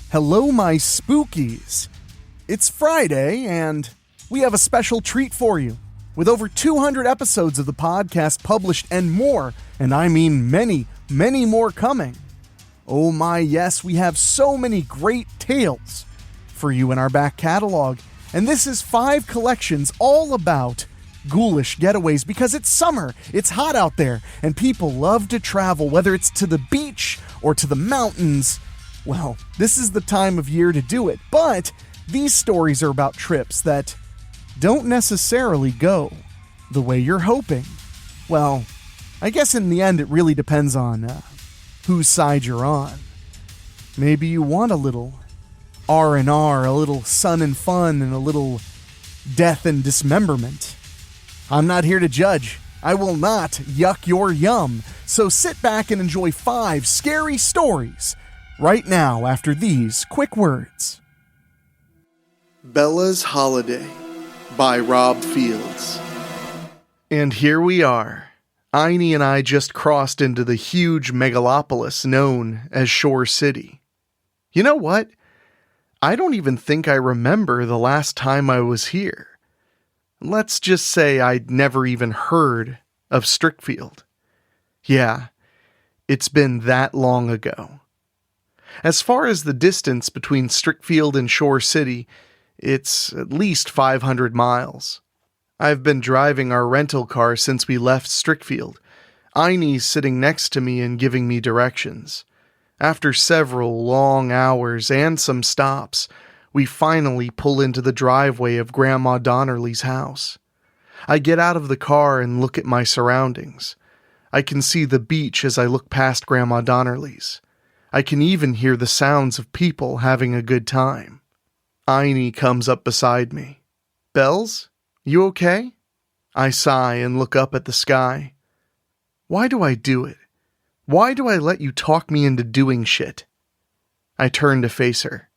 Hello, my spookies. It's Friday, and we have a special treat for you. With over 200 episodes of the podcast published and more, and I mean many, many more coming. Oh my, yes, we have so many great tales for you in our back catalog. And this is 5 collections all about ghoulish getaways because it's summer, it's hot out there, and people love to travel, whether it's to the beach or to the mountains. Well, this is the time of year to do it, but these stories are about trips that don't necessarily go the way you're hoping. Well, I guess in the end it really depends on whose side you're on. Maybe you want a little R&R, a little sun and fun, and a little death and dismemberment. I'm not here to judge. I will not yuck your yum. So sit back and enjoy 5 scary stories right now after these quick words. Bella's Holiday by Rob Fields. And here we are. Aini and I just crossed into the huge megalopolis known as Shore City. You know what? I don't even think I remember the last time I was here. Let's just say I'd never even heard of Strickfield. Yeah, it's been that long ago. As far as the distance between Strickfield and Shore City, it's at least 500 miles. I've been driving our rental car since we left Strickfield. Aini's sitting next to me and giving me directions. After several long hours and some stops, we finally pull into the driveway of Grandma Donnerly's house. I get out of the car and look at my surroundings. I can see the beach as I look past Grandma Donnerly's. I can even hear the sounds of people having a good time. Aini comes up beside me. "Bells, you okay?" I sigh and look up at the sky. Why do I do it? Why do I let you talk me into doing shit? I turn to face her.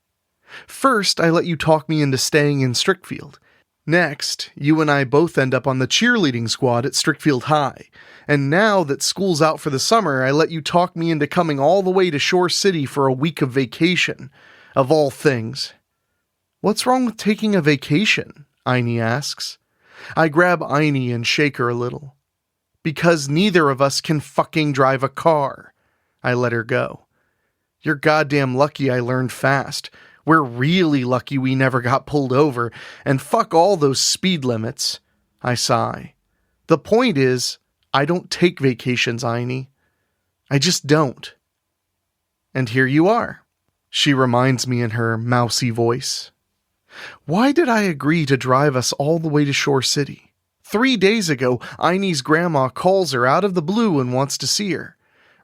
First, I let you talk me into staying in Strickfield. Next, you and I both end up on the cheerleading squad at Strickfield High. And now that school's out for the summer, I let you talk me into coming all the way to Shore City for a week of vacation. Of all things. What's wrong with taking a vacation? Aini asks. I grab Aini and shake her a little. Because neither of us can fucking drive a car. I let her go. You're goddamn lucky I learned fast. We're really lucky we never got pulled over, and fuck all those speed limits. I sigh. The point is, I don't take vacations, Aini. I just don't. And here you are, she reminds me in her mousy voice. Why did I agree to drive us all the way to Shore City? 3 days ago, Aini's grandma calls her out of the blue and wants to see her.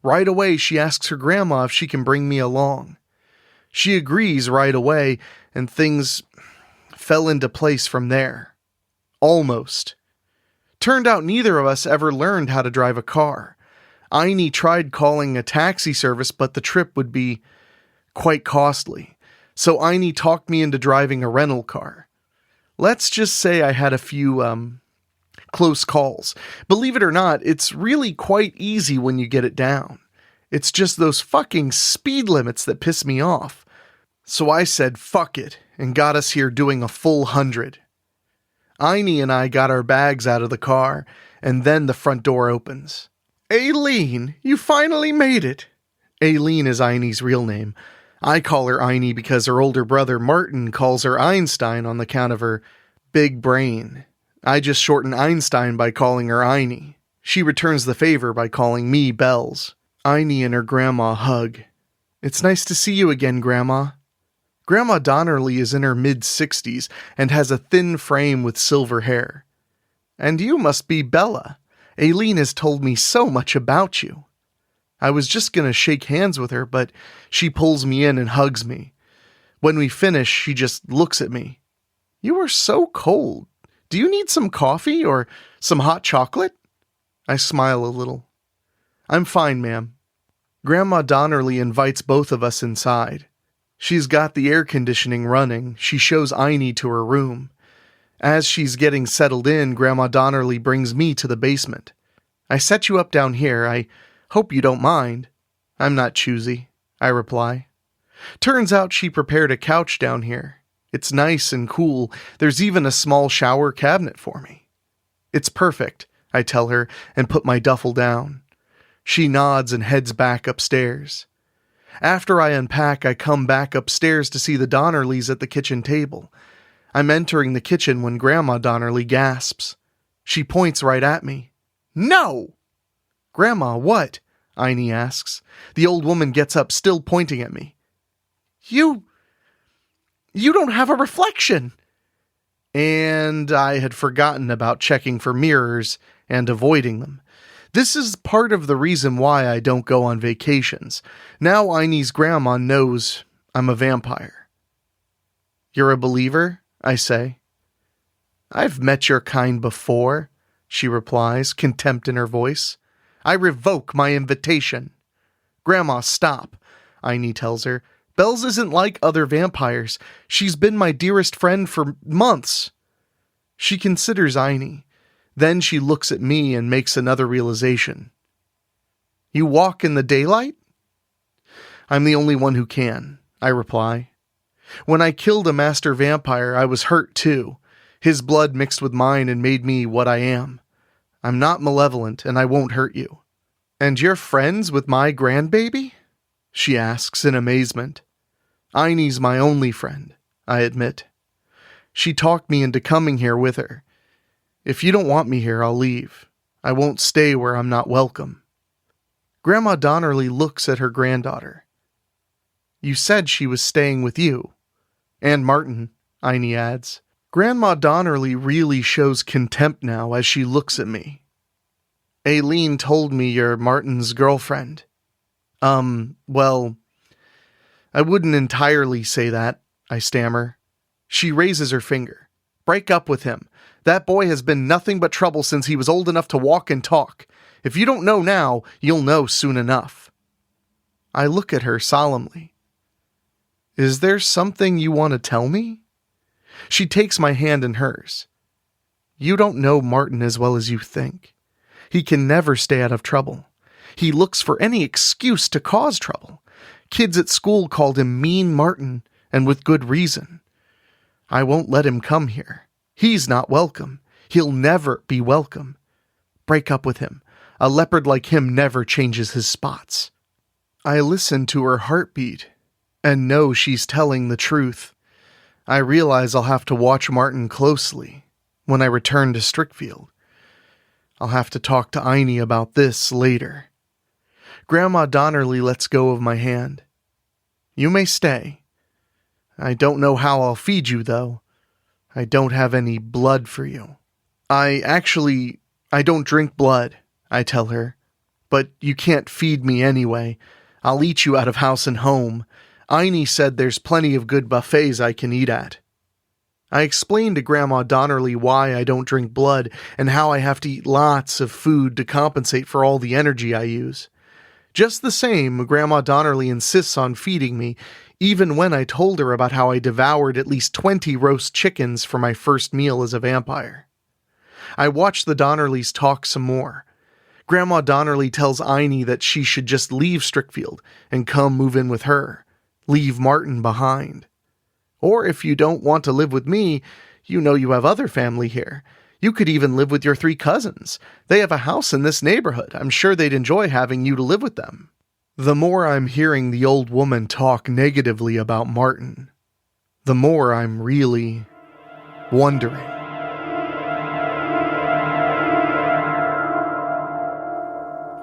Right away, she asks her grandma if she can bring me along. She agrees right away, and things fell into place from there. Almost. Turned out neither of us ever learned how to drive a car. Aini tried calling a taxi service, but the trip would be quite costly. So Aini talked me into driving a rental car. Let's just say I had a few, close calls. Believe it or not, it's really quite easy when you get it down. It's just those fucking speed limits that piss me off. So I said fuck it and got us here doing a full 100. Aini and I got our bags out of the car, and then the front door opens. Aileen, you finally made it. Aileen is Aini's real name. I call her Aini because her older brother Martin calls her Einstein on the count of her big brain. I just shorten Einstein by calling her Aini. She returns the favor by calling me Bells. Aini and her grandma hug. It's nice to see you again, Grandma. Grandma Donnerly is in her mid-60s and has a thin frame with silver hair. And you must be Bella. Aileen has told me so much about you. I was just going to shake hands with her, but she pulls me in and hugs me. When we finish, she just looks at me. You are so cold. Do you need some coffee or some hot chocolate? I smile a little. I'm fine, ma'am. Grandma Donnerly invites both of us inside. She's got the air conditioning running. She shows Aini to her room. As she's getting settled in, Grandma Donnerly brings me to the basement. I set you up down here. I hope you don't mind. I'm not choosy, I reply. Turns out she prepared a couch down here. It's nice and cool. There's even a small shower cabinet for me. It's perfect, I tell her and put my duffel down. She nods and heads back upstairs. After I unpack, I come back upstairs to see the Donnerleys at the kitchen table. I'm entering the kitchen when Grandma Donnerly gasps. She points right at me. No! Grandma, what? Einie asks. The old woman gets up, still pointing at me. You don't have a reflection. And I had forgotten about checking for mirrors and avoiding them. This is part of the reason why I don't go on vacations. Now Einie's grandma knows I'm a vampire. You're a believer? I say. I've met your kind before, she replies, contempt in her voice. I revoke my invitation. Grandma, stop, Einie tells her. Bells isn't like other vampires. She's been my dearest friend for months. She considers Einie. Then she looks at me and makes another realization. You walk in the daylight? I'm the only one who can, I reply. When I killed a master vampire, I was hurt too. His blood mixed with mine and made me what I am. I'm not malevolent, and I won't hurt you. And you're friends with my grandbaby? She asks in amazement. Einie's my only friend, I admit. She talked me into coming here with her. If you don't want me here, I'll leave. I won't stay where I'm not welcome. Grandma Donnerly looks at her granddaughter. You said she was staying with you. And Martin, Einie adds. Grandma Donnerly really shows contempt now as she looks at me. Aileen told me you're Martin's girlfriend. Well, I wouldn't entirely say that, I stammer. She raises her finger. Break up with him. That boy has been nothing but trouble since he was old enough to walk and talk. If you don't know now, you'll know soon enough. I look at her solemnly. Is there something you want to tell me? She takes my hand in hers. You don't know Martin as well as you think. He can never stay out of trouble. He looks for any excuse to cause trouble. Kids at school called him Mean Martin, and with good reason. I won't let him come here. He's not welcome. He'll never be welcome. Break up with him. A leopard like him never changes his spots. I listen to her heartbeat and know she's telling the truth. I realize I'll have to watch Martin closely when I return to Strickfield. I'll have to talk to Einie about this later. Grandma Donnerly lets go of my hand. You may stay. I don't know how I'll feed you, though. I don't have any blood for you. I don't drink blood, I tell her. But you can't feed me anyway. I'll eat you out of house and home. Einie said there's plenty of good buffets I can eat at. I explained to Grandma Donnerly why I don't drink blood and how I have to eat lots of food to compensate for all the energy I use. Just the same, Grandma Donnerly insists on feeding me, even when I told her about how I devoured at least 20 roast chickens for my first meal as a vampire. I watch the Donnerlys talk some more. Grandma Donnerly tells Einie that she should just leave Strickfield and come move in with her. Leave Martin behind. Or if you don't want to live with me, you know you have other family here. You could even live with your 3 cousins. They have a house in this neighborhood. I'm sure they'd enjoy having you to live with them. The more I'm hearing the old woman talk negatively about Martin, the more I'm really wondering.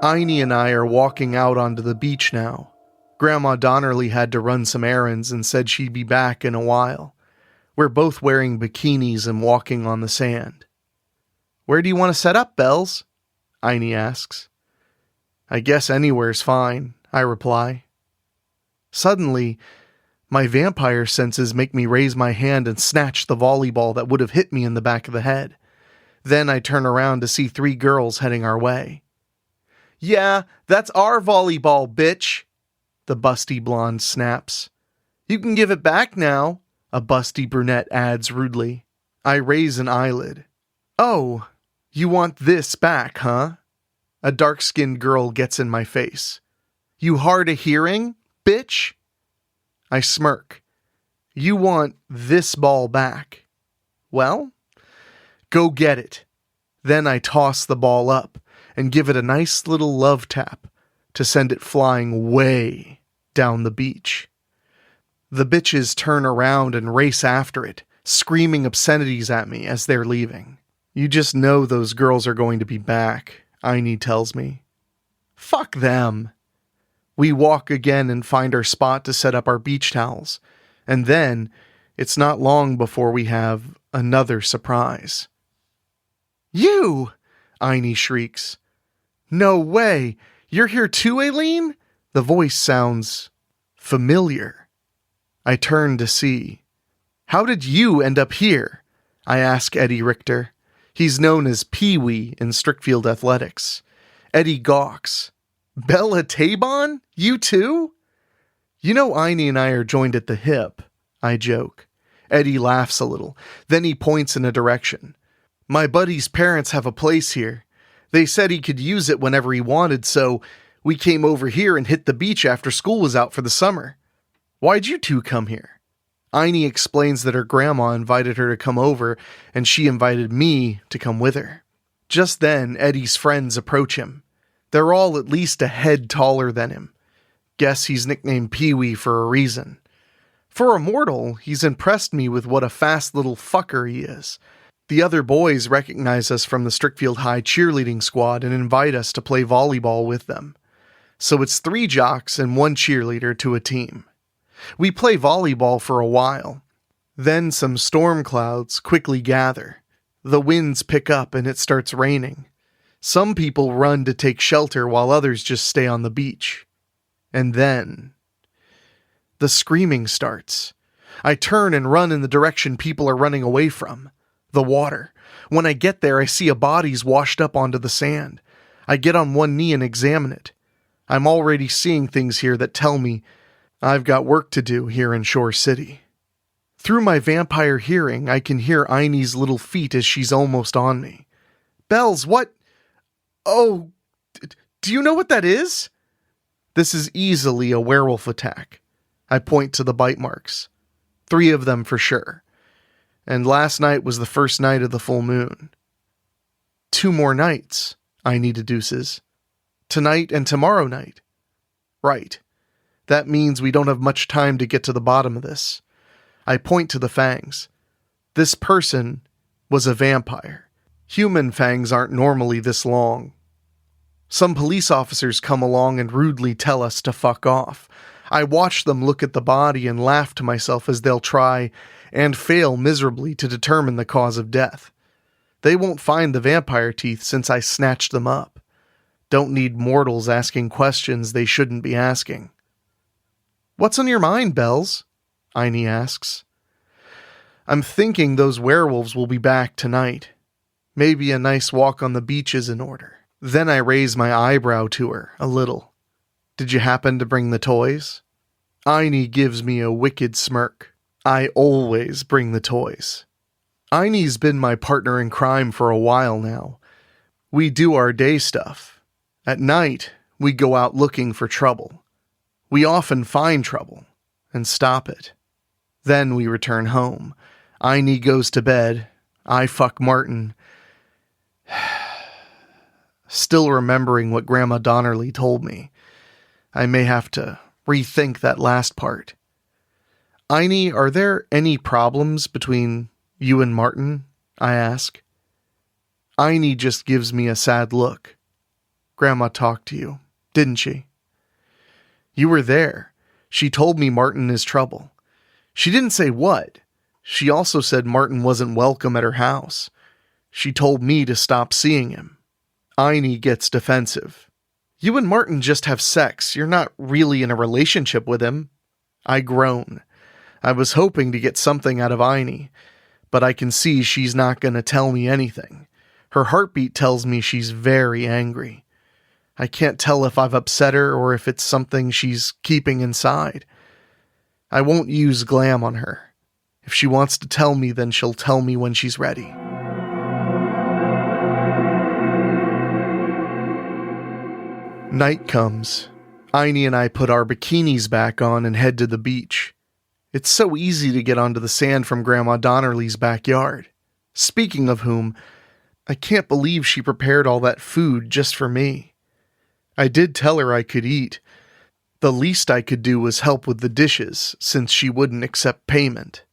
Einie and I are walking out onto the beach now. Grandma Donnerly had to run some errands and said she'd be back in a while. We're both wearing bikinis and walking on the sand. Where do you want to set up, Bells? Einie asks. I guess anywhere's fine, I reply. Suddenly, my vampire senses make me raise my hand and snatch the volleyball that would have hit me in the back of the head. Then I turn around to see 3 girls heading our way. Yeah, that's our volleyball, bitch, the busty blonde snaps. You can give it back now, a busty brunette adds rudely. I raise an eyelid. Oh, you want this back, huh? A dark-skinned girl gets in my face. You hard of hearing, bitch? I smirk. You want this ball back. Well, go get it. Then I toss the ball up and give it a nice little love tap to send it flying way down the beach. The bitches turn around and race after it, screaming obscenities at me as they're leaving. You just know those girls are going to be back, Aini tells me. Fuck them. We walk again and find our spot to set up our beach towels. And then, it's not long before we have another surprise. You! Aini shrieks. No way! You're here too, Aileen? The voice sounds familiar. I turn to see. How did you end up here? I ask Eddie Richter. He's known as Pee-wee in Strickfield Athletics. Eddie gawks. Bella Tabon? You too? You know Aini and I are joined at the hip, I joke. Eddie laughs a little. Then he points in a direction. My buddy's parents have a place here. They said he could use it whenever he wanted, so we came over here and hit the beach after school was out for the summer. Why'd you two come here? Aini explains that her grandma invited her to come over, and she invited me to come with her. Just then, Eddie's friends approach him. They're all at least a head taller than him. Guess he's nicknamed Pee-wee for a reason. For a mortal, he's impressed me with what a fast little fucker he is. The other boys recognize us from the Strickfield High cheerleading squad and invite us to play volleyball with them. So it's 3 jocks and 1 cheerleader to a team. We play volleyball for a while. Then some storm clouds quickly gather. The winds pick up and it starts raining. Some people run to take shelter while others just stay on the beach. And then the screaming starts. I turn and run in the direction people are running away from. The water. When I get there, I see a body's washed up onto the sand. I get on one knee and examine it. I'm already seeing things here that tell me I've got work to do here in Shore City. Through my vampire hearing, I can hear Aini's little feet as she's almost on me. Bells, what? Oh, do you know what that is? This is easily a werewolf attack. I point to the bite marks. 3 of them for sure. And last night was the first night of the full moon. 2 more nights, Aini deduces. Tonight and tomorrow night. Right. That means we don't have much time to get to the bottom of this. I point to the fangs. This person was a vampire. Human fangs aren't normally this long. Some police officers come along and rudely tell us to fuck off. I watch them look at the body and laugh to myself as they'll try and fail miserably to determine the cause of death. They won't find the vampire teeth since I snatched them up. Don't need mortals asking questions they shouldn't be asking. What's on your mind, Bells? Aini asks. I'm thinking those werewolves will be back tonight. Maybe a nice walk on the beach is in order. Then I raise my eyebrow to her a little. Did you happen to bring the toys? Aini gives me a wicked smirk. I always bring the toys. Aini's been my partner in crime for a while now. We do our day stuff. At night, we go out looking for trouble. We often find trouble and stop it. Then we return home. Aini goes to bed. I fuck Martin. Still remembering what Grandma Donnerly told me. I may have to rethink that last part. Aini, are there any problems between you and Martin? I ask. Aini just gives me a sad look. Grandma talked to you, didn't she? You were there. She told me Martin is trouble. She didn't say what. She also said Martin wasn't welcome at her house. She told me to stop seeing him. Aini gets defensive. You and Martin just have sex. You're not really in a relationship with him. I groan. I was hoping to get something out of Aini, but I can see she's not going to tell me anything. Her heartbeat tells me she's very angry. I can't tell if I've upset her or if it's something she's keeping inside. I won't use glam on her. If she wants to tell me, then she'll tell me when she's ready. Night comes. Aini and I put our bikinis back on and head to the beach. It's so easy to get onto the sand from Grandma Donnerly's backyard. Speaking of whom, I can't believe she prepared all that food just for me. I did tell her I could eat. The least I could do was help with the dishes, since she wouldn't accept payment.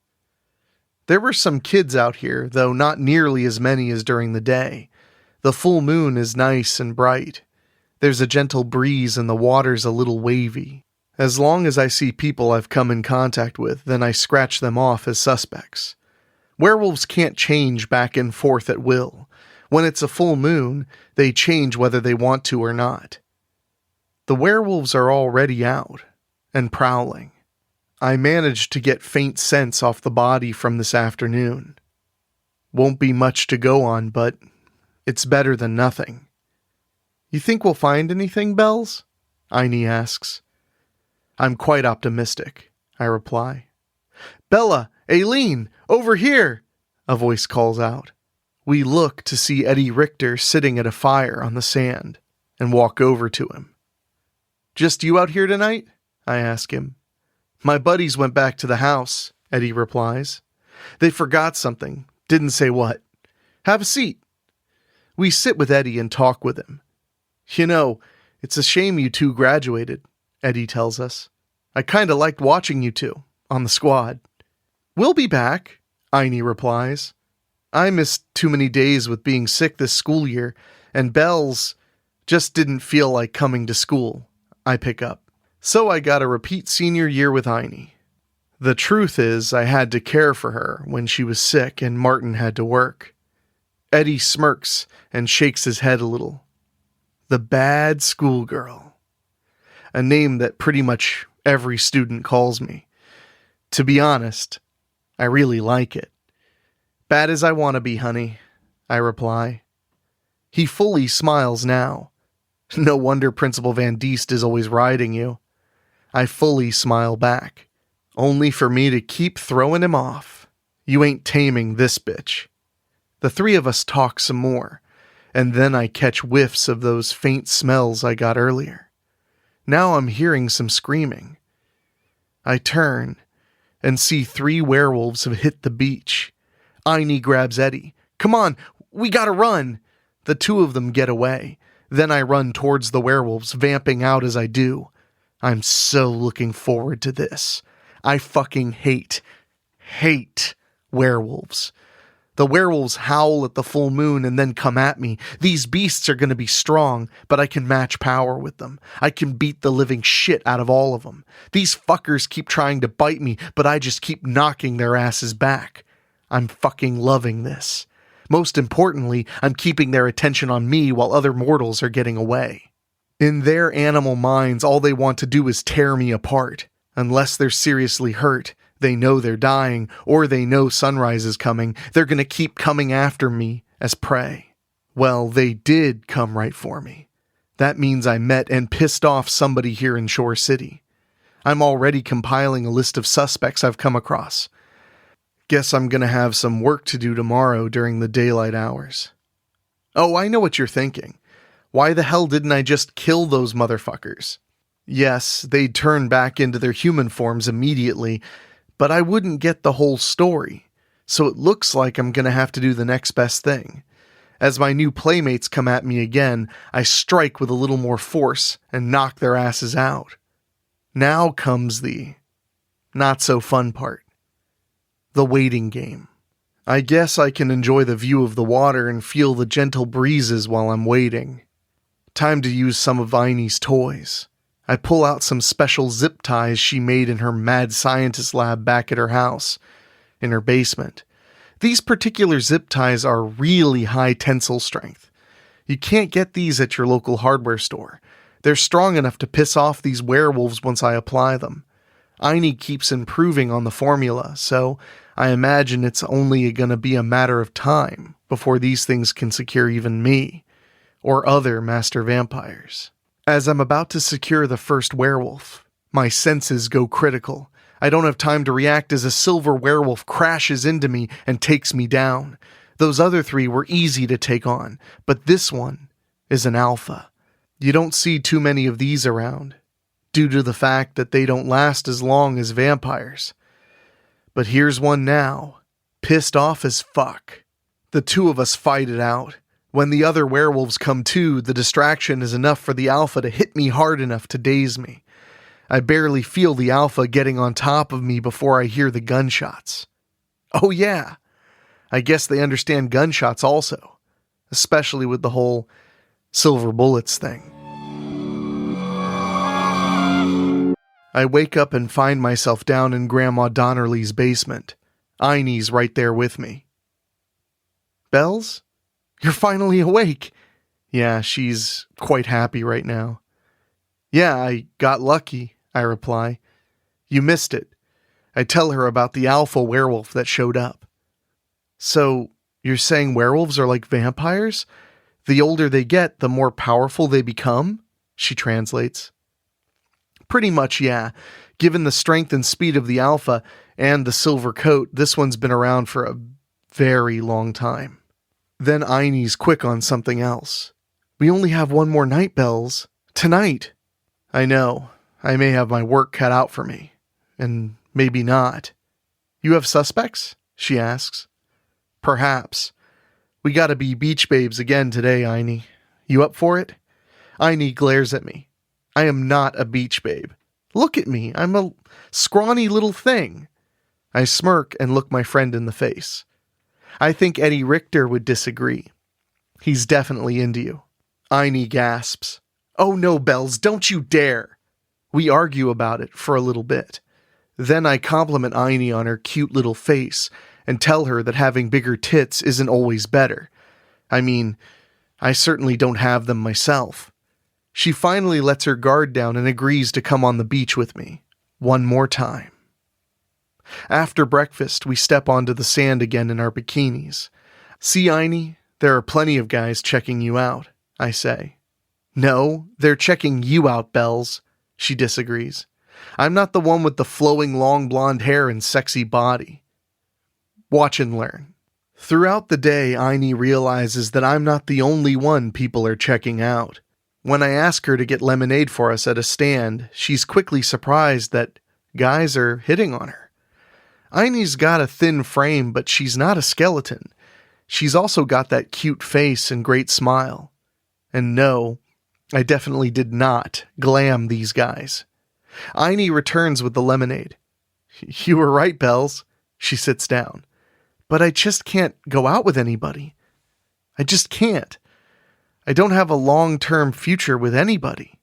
There were some kids out here, though not nearly as many as during the day. The full moon is nice and bright. There's a gentle breeze and the water's a little wavy. As long as I see people I've come in contact with, then I scratch them off as suspects. Werewolves can't change back and forth at will. When it's a full moon, they change whether they want to or not. The werewolves are already out and prowling. I managed to get faint scents off the body from this afternoon. Won't be much to go on, but it's better than nothing. You think we'll find anything, Bells? Aine asks. I'm quite optimistic, I reply. Bella, Aileen, over here, a voice calls out. We look to see Eddie Richter sitting at a fire on the sand and walk over to him. Just you out here tonight? I ask him. My buddies went back to the house, Eddie replies. They forgot something, didn't say what. Have a seat. We sit with Eddie and talk with him. You know, it's a shame you two graduated, Eddie tells us. I kinda liked watching you two on the squad. We'll be back, Aine replies. I missed too many days with being sick this school year, and Bells just didn't feel like coming to school, I pick up. So I got a repeat senior year with Aine. The truth is, I had to care for her when she was sick and Martin had to work. Eddie smirks and shakes his head a little. The bad schoolgirl. A name that pretty much every student calls me. To be honest, I really like it. Bad as I want to be, honey, I reply. He fully smiles now. No wonder Principal Van Diest is always riding you. I fully smile back, only for me to keep throwing him off. You ain't taming this bitch. The three of us talk some more, and then I catch whiffs of those faint smells I got earlier. Now I'm hearing some screaming. I turn and see 3 werewolves have hit the beach. Aine grabs Eddie. Come on, we gotta run. The 2 of them get away. Then I run towards the werewolves, vamping out as I do. I'm so looking forward to this. I fucking hate werewolves. The werewolves howl at the full moon and then come at me. These beasts are going to be strong, but I can match power with them. I can beat the living shit out of all of them. These fuckers keep trying to bite me, but I just keep knocking their asses back. I'm fucking loving this. Most importantly, I'm keeping their attention on me while other mortals are getting away. In their animal minds, all they want to do is tear me apart. Unless they're seriously hurt, they know they're dying, or they know sunrise is coming, they're gonna keep coming after me as prey. Well, they did come right for me. That means I met and pissed off somebody here in Shore City. I'm already compiling a list of suspects I've come across. Guess I'm gonna have some work to do tomorrow during the daylight hours. Oh, I know what you're thinking. Why the hell didn't I just kill those motherfuckers? Yes, they'd turn back into their human forms immediately, but I wouldn't get the whole story, so it looks like I'm gonna have to do the next best thing. As my new playmates come at me again, I strike with a little more force and knock their asses out. Now comes the not-so-fun part. The waiting game. I guess I can enjoy the view of the water and feel the gentle breezes while I'm waiting. Time to use some of Aine's toys. I pull out some special zip ties she made in her mad scientist lab back at her house, in her basement. These particular zip ties are really high tensile strength. You can't get these at your local hardware store. They're strong enough to piss off these werewolves once I apply them. Aine keeps improving on the formula, so I imagine it's only gonna be a matter of time before these things can secure even me, or other master vampires. As I'm about to secure the first werewolf, my senses go critical. I don't have time to react as a silver werewolf crashes into me and takes me down. Those other 3 were easy to take on, but this one is an alpha. You don't see too many of these around, due to the fact that they don't last as long as vampires. But here's one now, pissed off as fuck. The two of us fight it out. When the other werewolves come too, the distraction is enough for the alpha to hit me hard enough to daze me. I barely feel the alpha getting on top of me before I hear the gunshots. Oh yeah, I guess they understand gunshots also, especially with the whole silver bullets thing. I wake up and find myself down in Grandma Donnerly's basement. Einie's right there with me. Bells? You're finally awake. Yeah, she's quite happy right now. Yeah, I got lucky, I reply. You missed it. I tell her about the alpha werewolf that showed up. So, you're saying werewolves are like vampires? The older they get, the more powerful they become? She translates. Pretty much, yeah. Given the strength and speed of the alpha and the silver coat, this one's been around for a very long time. Then Einie's quick on something else. We only have one more night, Bells. Tonight. I know. I may have my work cut out for me. And maybe not. You have suspects? She asks. Perhaps. We gotta be beach babes again today, Einie. You up for it? Einie glares at me. I am not a beach babe. Look at me. I'm a scrawny little thing. I smirk and look my friend in the face. I think Eddie Richter would disagree. He's definitely into you. Einie gasps. Oh no, Bells, don't you dare. We argue about it for a little bit. Then I compliment Einie on her cute little face and tell her that having bigger tits isn't always better. I mean, I certainly don't have them myself. She finally lets her guard down and agrees to come on the beach with me. One more time. After breakfast, we step onto the sand again in our bikinis. See, Einie, there are plenty of guys checking you out, I say. No, they're checking you out, Bells. She disagrees. I'm not the one with the flowing long blonde hair and sexy body. Watch and learn. Throughout the day, Einie realizes that I'm not the only one people are checking out. When I ask her to get lemonade for us at a stand, she's quickly surprised that guys are hitting on her. Einie's got a thin frame, but she's not a skeleton. She's also got that cute face and great smile. And no, I definitely did not glam these guys. Einie returns with the lemonade. You were right, Bells. She sits down. But I just can't go out with anybody. I just can't. I don't have a long-term future with anybody.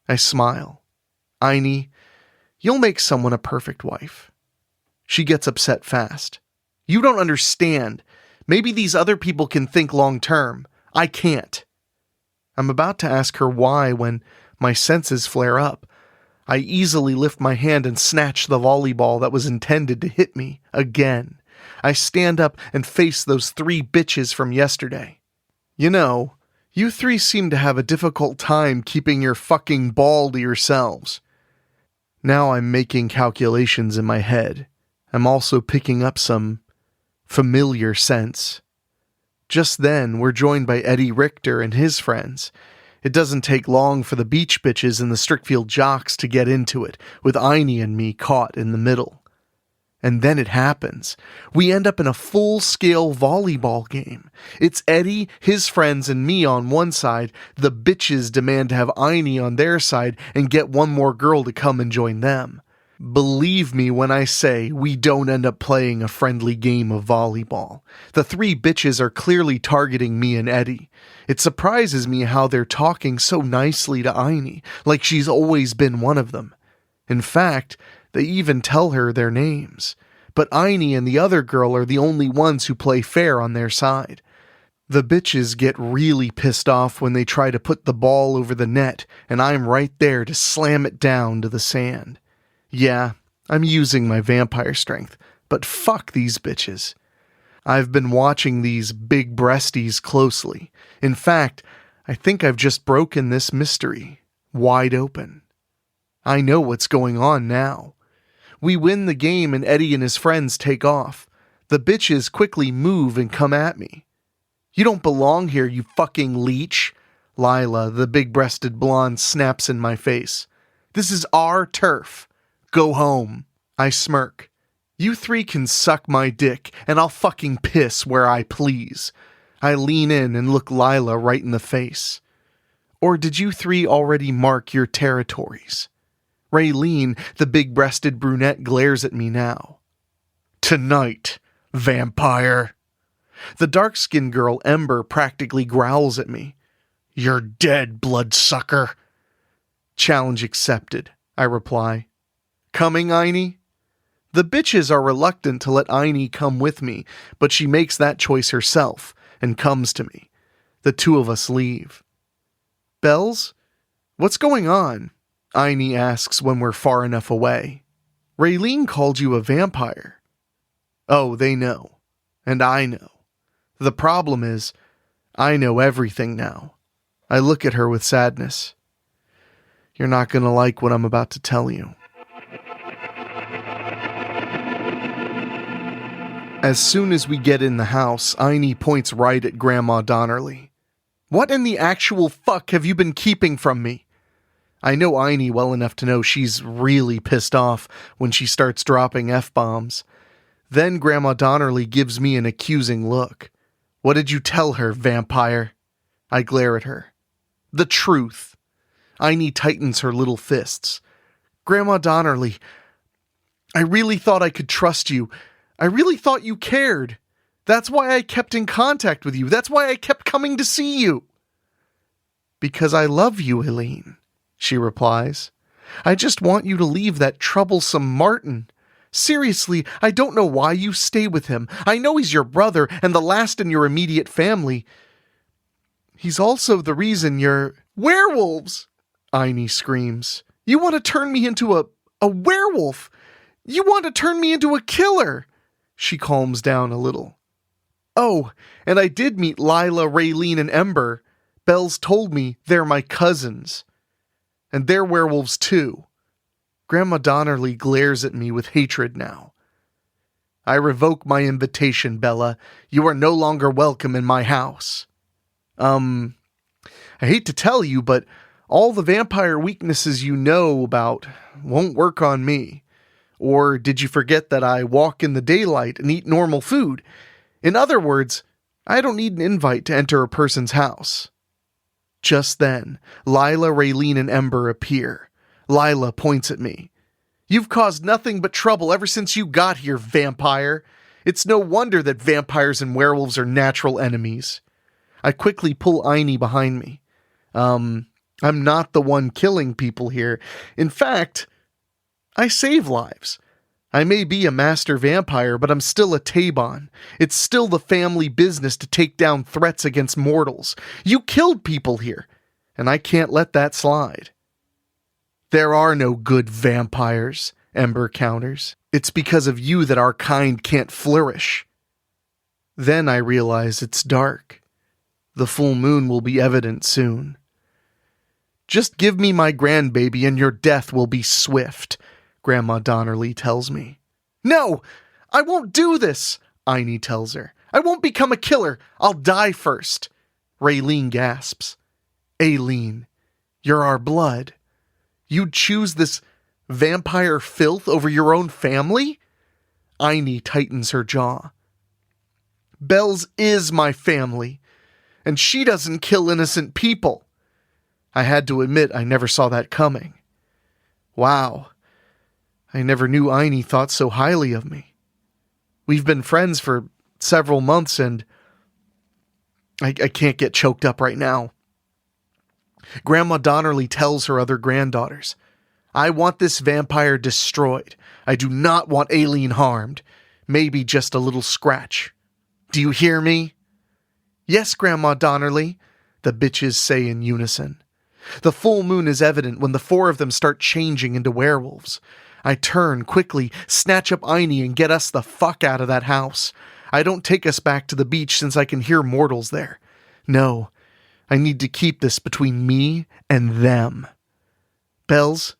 I smile. Einie, you'll make someone a perfect wife. She gets upset fast. You don't understand. Maybe these other people can think long-term. I can't. I'm about to ask her why when my senses flare up. I easily lift my hand and snatch the volleyball that was intended to hit me again. I stand up and face those 3 bitches from yesterday. You know, you 3 seem to have a difficult time keeping your fucking ball to yourselves. Now I'm making calculations in my head. I'm also picking up some familiar scents. Just then, we're joined by Eddie Richter and his friends. It doesn't take long for the beach bitches and the Strickfield jocks to get into it, with Einie and me caught in the middle. And then it happens. We end up in a full-scale volleyball game. It's Eddie, his friends, and me on one side. The bitches demand to have Einie on their side and get one more girl to come and join them. Believe me when I say we don't end up playing a friendly game of volleyball. The 3 bitches are clearly targeting me and Eddie. It surprises me how they're talking so nicely to Einie, like she's always been one of them. In fact, they even tell her their names. But Einie and the other girl are the only ones who play fair on their side. The bitches get really pissed off when they try to put the ball over the net, and I'm right there to slam it down to the sand. Yeah, I'm using my vampire strength, but fuck these bitches. I've been watching these big breasties closely. In fact, I think I've just broken this mystery wide open. I know what's going on now. We win the game and Eddie and his friends take off. The bitches quickly move and come at me. You don't belong here, you fucking leech. Lila, the big-breasted blonde, snaps in my face. This is our turf. Go home. I smirk. You three can suck my dick, and I'll fucking piss where I please. I lean in and look Lila right in the face. Or did you three already mark your territories? Raylene, the big-breasted brunette, glares at me now. Tonight, vampire. The dark-skinned girl, Ember, practically growls at me. You're dead, bloodsucker. Challenge accepted, I reply. Coming, Einie? The bitches are reluctant to let Einie come with me, but she makes that choice herself and comes to me. The two of us leave. Bells? What's going on? Einie asks when we're far enough away. Raylene called you a vampire. Oh, they know. And I know. The problem is, I know everything now. I look at her with sadness. You're not going to like what I'm about to tell you. As soon as we get in the house, Einie points right at Grandma Donnerly. What in the actual fuck have you been keeping from me? I know Einie well enough to know she's really pissed off when she starts dropping F-bombs. Then Grandma Donnerly gives me an accusing look. What did you tell her, vampire? I glare at her. The truth. Einie tightens her little fists. Grandma Donnerly, I really thought I could trust you. I really thought you cared. That's why I kept in contact with you. That's why I kept coming to see you. Because I love you, Helene, she replies. I just want you to leave that troublesome Martin. Seriously, I don't know why you stay with him. I know he's your brother and the last in your immediate family. He's also the reason you're... Werewolves! Einie screams. You want to turn me into a werewolf? You want to turn me into a killer? She calms down a little. Oh, and I did meet Lila, Raylene, and Ember. Bells told me they're my cousins. And they're werewolves too. Grandma Donnerly glares at me with hatred now. I revoke my invitation, Bella. You are no longer welcome in my house. I hate to tell you, but all the vampire weaknesses you know about won't work on me. Or did you forget that I walk in the daylight and eat normal food? In other words, I don't need an invite to enter a person's house. Just then, Lila, Raylene, and Ember appear. Lila points at me. You've caused nothing but trouble ever since you got here, vampire. It's no wonder that vampires and werewolves are natural enemies. I quickly pull Einie behind me. I'm not the one killing people here. In fact, I save lives. I may be a master vampire, but I'm still a Tabon. It's still the family business to take down threats against mortals. You killed people here, and I can't let that slide. There are no good vampires, Ember counters. It's because of you that our kind can't flourish. Then I realize it's dark. The full moon will be evident soon. Just give me my grandbaby and your death will be swift, Grandma Donnerly tells me. No, I won't do this, Einie tells her. I won't become a killer. I'll die first. Raylene gasps. Aileen, you're our blood. You'd choose this vampire filth over your own family? Einie tightens her jaw. Bells is my family, and she doesn't kill innocent people. I had to admit I never saw that coming. Wow, I never knew Einie thought so highly of me. We've been friends for several months and I can't get choked up right now. Grandma Donnerly tells her other granddaughters, I want this vampire destroyed. I do not want Aileen harmed. Maybe just a little scratch. Do you hear me? Yes, Grandma Donnerly, the bitches say in unison. The full moon is evident when the four of them start changing into werewolves. I turn quickly, snatch up Einie, and get us the fuck out of that house. I don't take us back to the beach since I can hear mortals there. No, I need to keep this between me and them. Bells,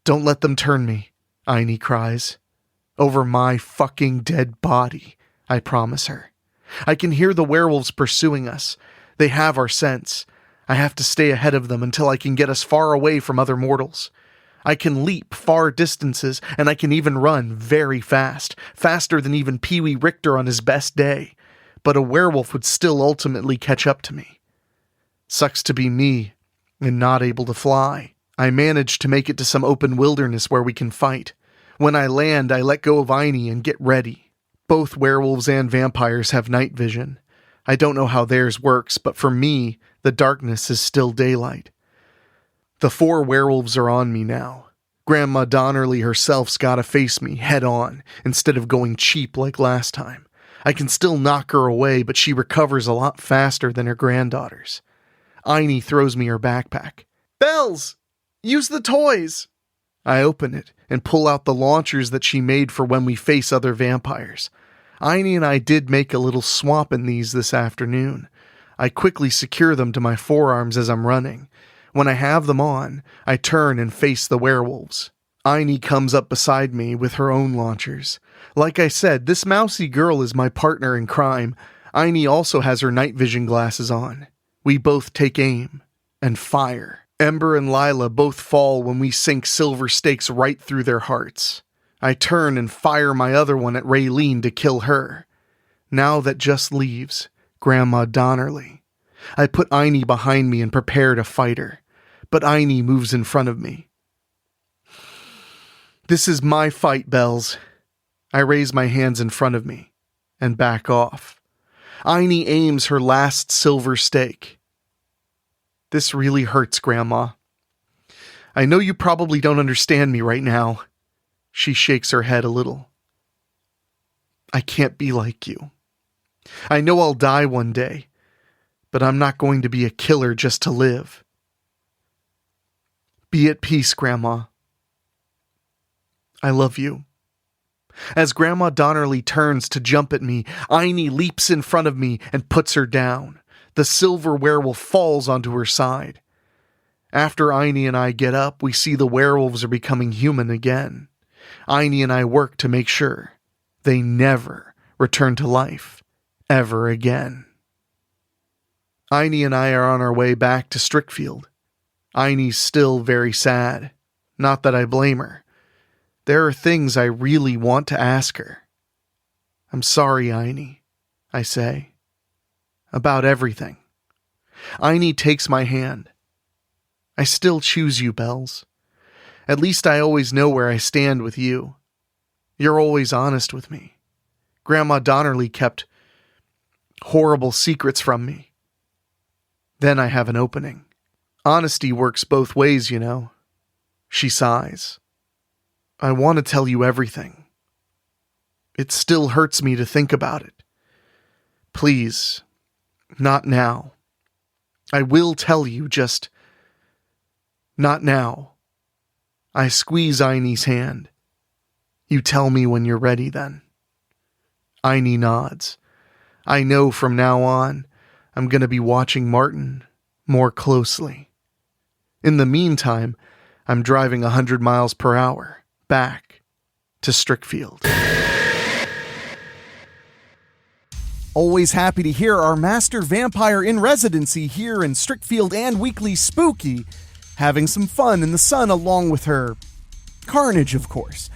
don't let them turn me, Einie cries. Over my fucking dead body, I promise her. I can hear the werewolves pursuing us. They have our scents. I have to stay ahead of them until I can get us far away from other mortals. I can leap far distances, and I can even run very fast, faster than even Pee Wee Richter on his best day. But a werewolf would still ultimately catch up to me. Sucks to be me, and not able to fly. I manage to make it to some open wilderness where we can fight. When I land, I let go of Aini and get ready. Both werewolves and vampires have night vision. I don't know how theirs works, but for me, the darkness is still daylight. The 4 werewolves are on me now. Grandma Donnerly herself's gotta face me head on, instead of going cheap like last time. I can still knock her away, but she recovers a lot faster than her granddaughters. Aini throws me her backpack. "Bells! Use the toys!" I open it and pull out the launchers that she made for when we face other vampires. Aini and I did make a little swap in these this afternoon. I quickly secure them to my forearms as I'm running. When I have them on, I turn and face the werewolves. Aini comes up beside me with her own launchers. Like I said, this mousy girl is my partner in crime. Aini also has her night vision glasses on. We both take aim and fire. Ember and Lila both fall when we sink silver stakes right through their hearts. I turn and fire my other one at Raylene to kill her. Now that just leaves Grandma Donnerly. I put Aini behind me and prepare to fight her, but Aini moves in front of me. "This is my fight, Bells." I raise my hands in front of me and back off. Aini aims her last silver stake. "This really hurts, Grandma. I know you probably don't understand me right now." She shakes her head a little. "I can't be like you. I know I'll die one day, but I'm not going to be a killer just to live. Be at peace, Grandma. I love you." As Grandma Donnerly turns to jump at me, Aini leaps in front of me and puts her down. The silver werewolf falls onto her side. After Aini and I get up, we see the werewolves are becoming human again. Aini and I work to make sure they never return to life ever again. Aini and I are on our way back to Strickfield. Aini's still very sad. Not that I blame her. There are things I really want to ask her. "I'm sorry, Aini," I say. "About everything." Aini takes my hand. "I still choose you, Bells. At least I always know where I stand with you. You're always honest with me. Grandma Donnerly kept horrible secrets from me. Then I have an opening. Honesty works both ways, you know." She sighs. "I want to tell you everything. It still hurts me to think about it. Please, not now. I will tell you, just not now." I squeeze Aini's hand. "You tell me when you're ready, then." Aini nods. I know from now on, I'm going to be watching Martin more closely. In the meantime, I'm driving 100 miles per hour back to Strickfield. Always happy to hear our master vampire in residency here in Strickfield and Weekly Spooky having some fun in the sun along with her carnage, of course.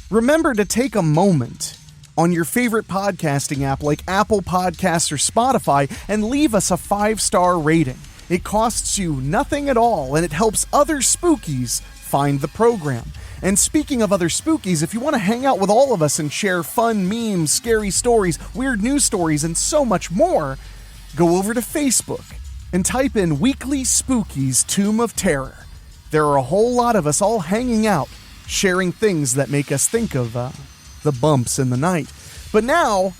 Remember to take a moment on your favorite podcasting app like Apple Podcasts or Spotify and leave us a 5-star rating. It costs you nothing at all, and it helps other spookies find the program. And speaking of other spookies, if you want to hang out with all of us and share fun memes, scary stories, weird news stories, and so much more, go over to Facebook and type in Weekly Spooky's Tomb of Terror. There are a whole lot of us all hanging out, sharing things that make us think of the bumps in the night. But now,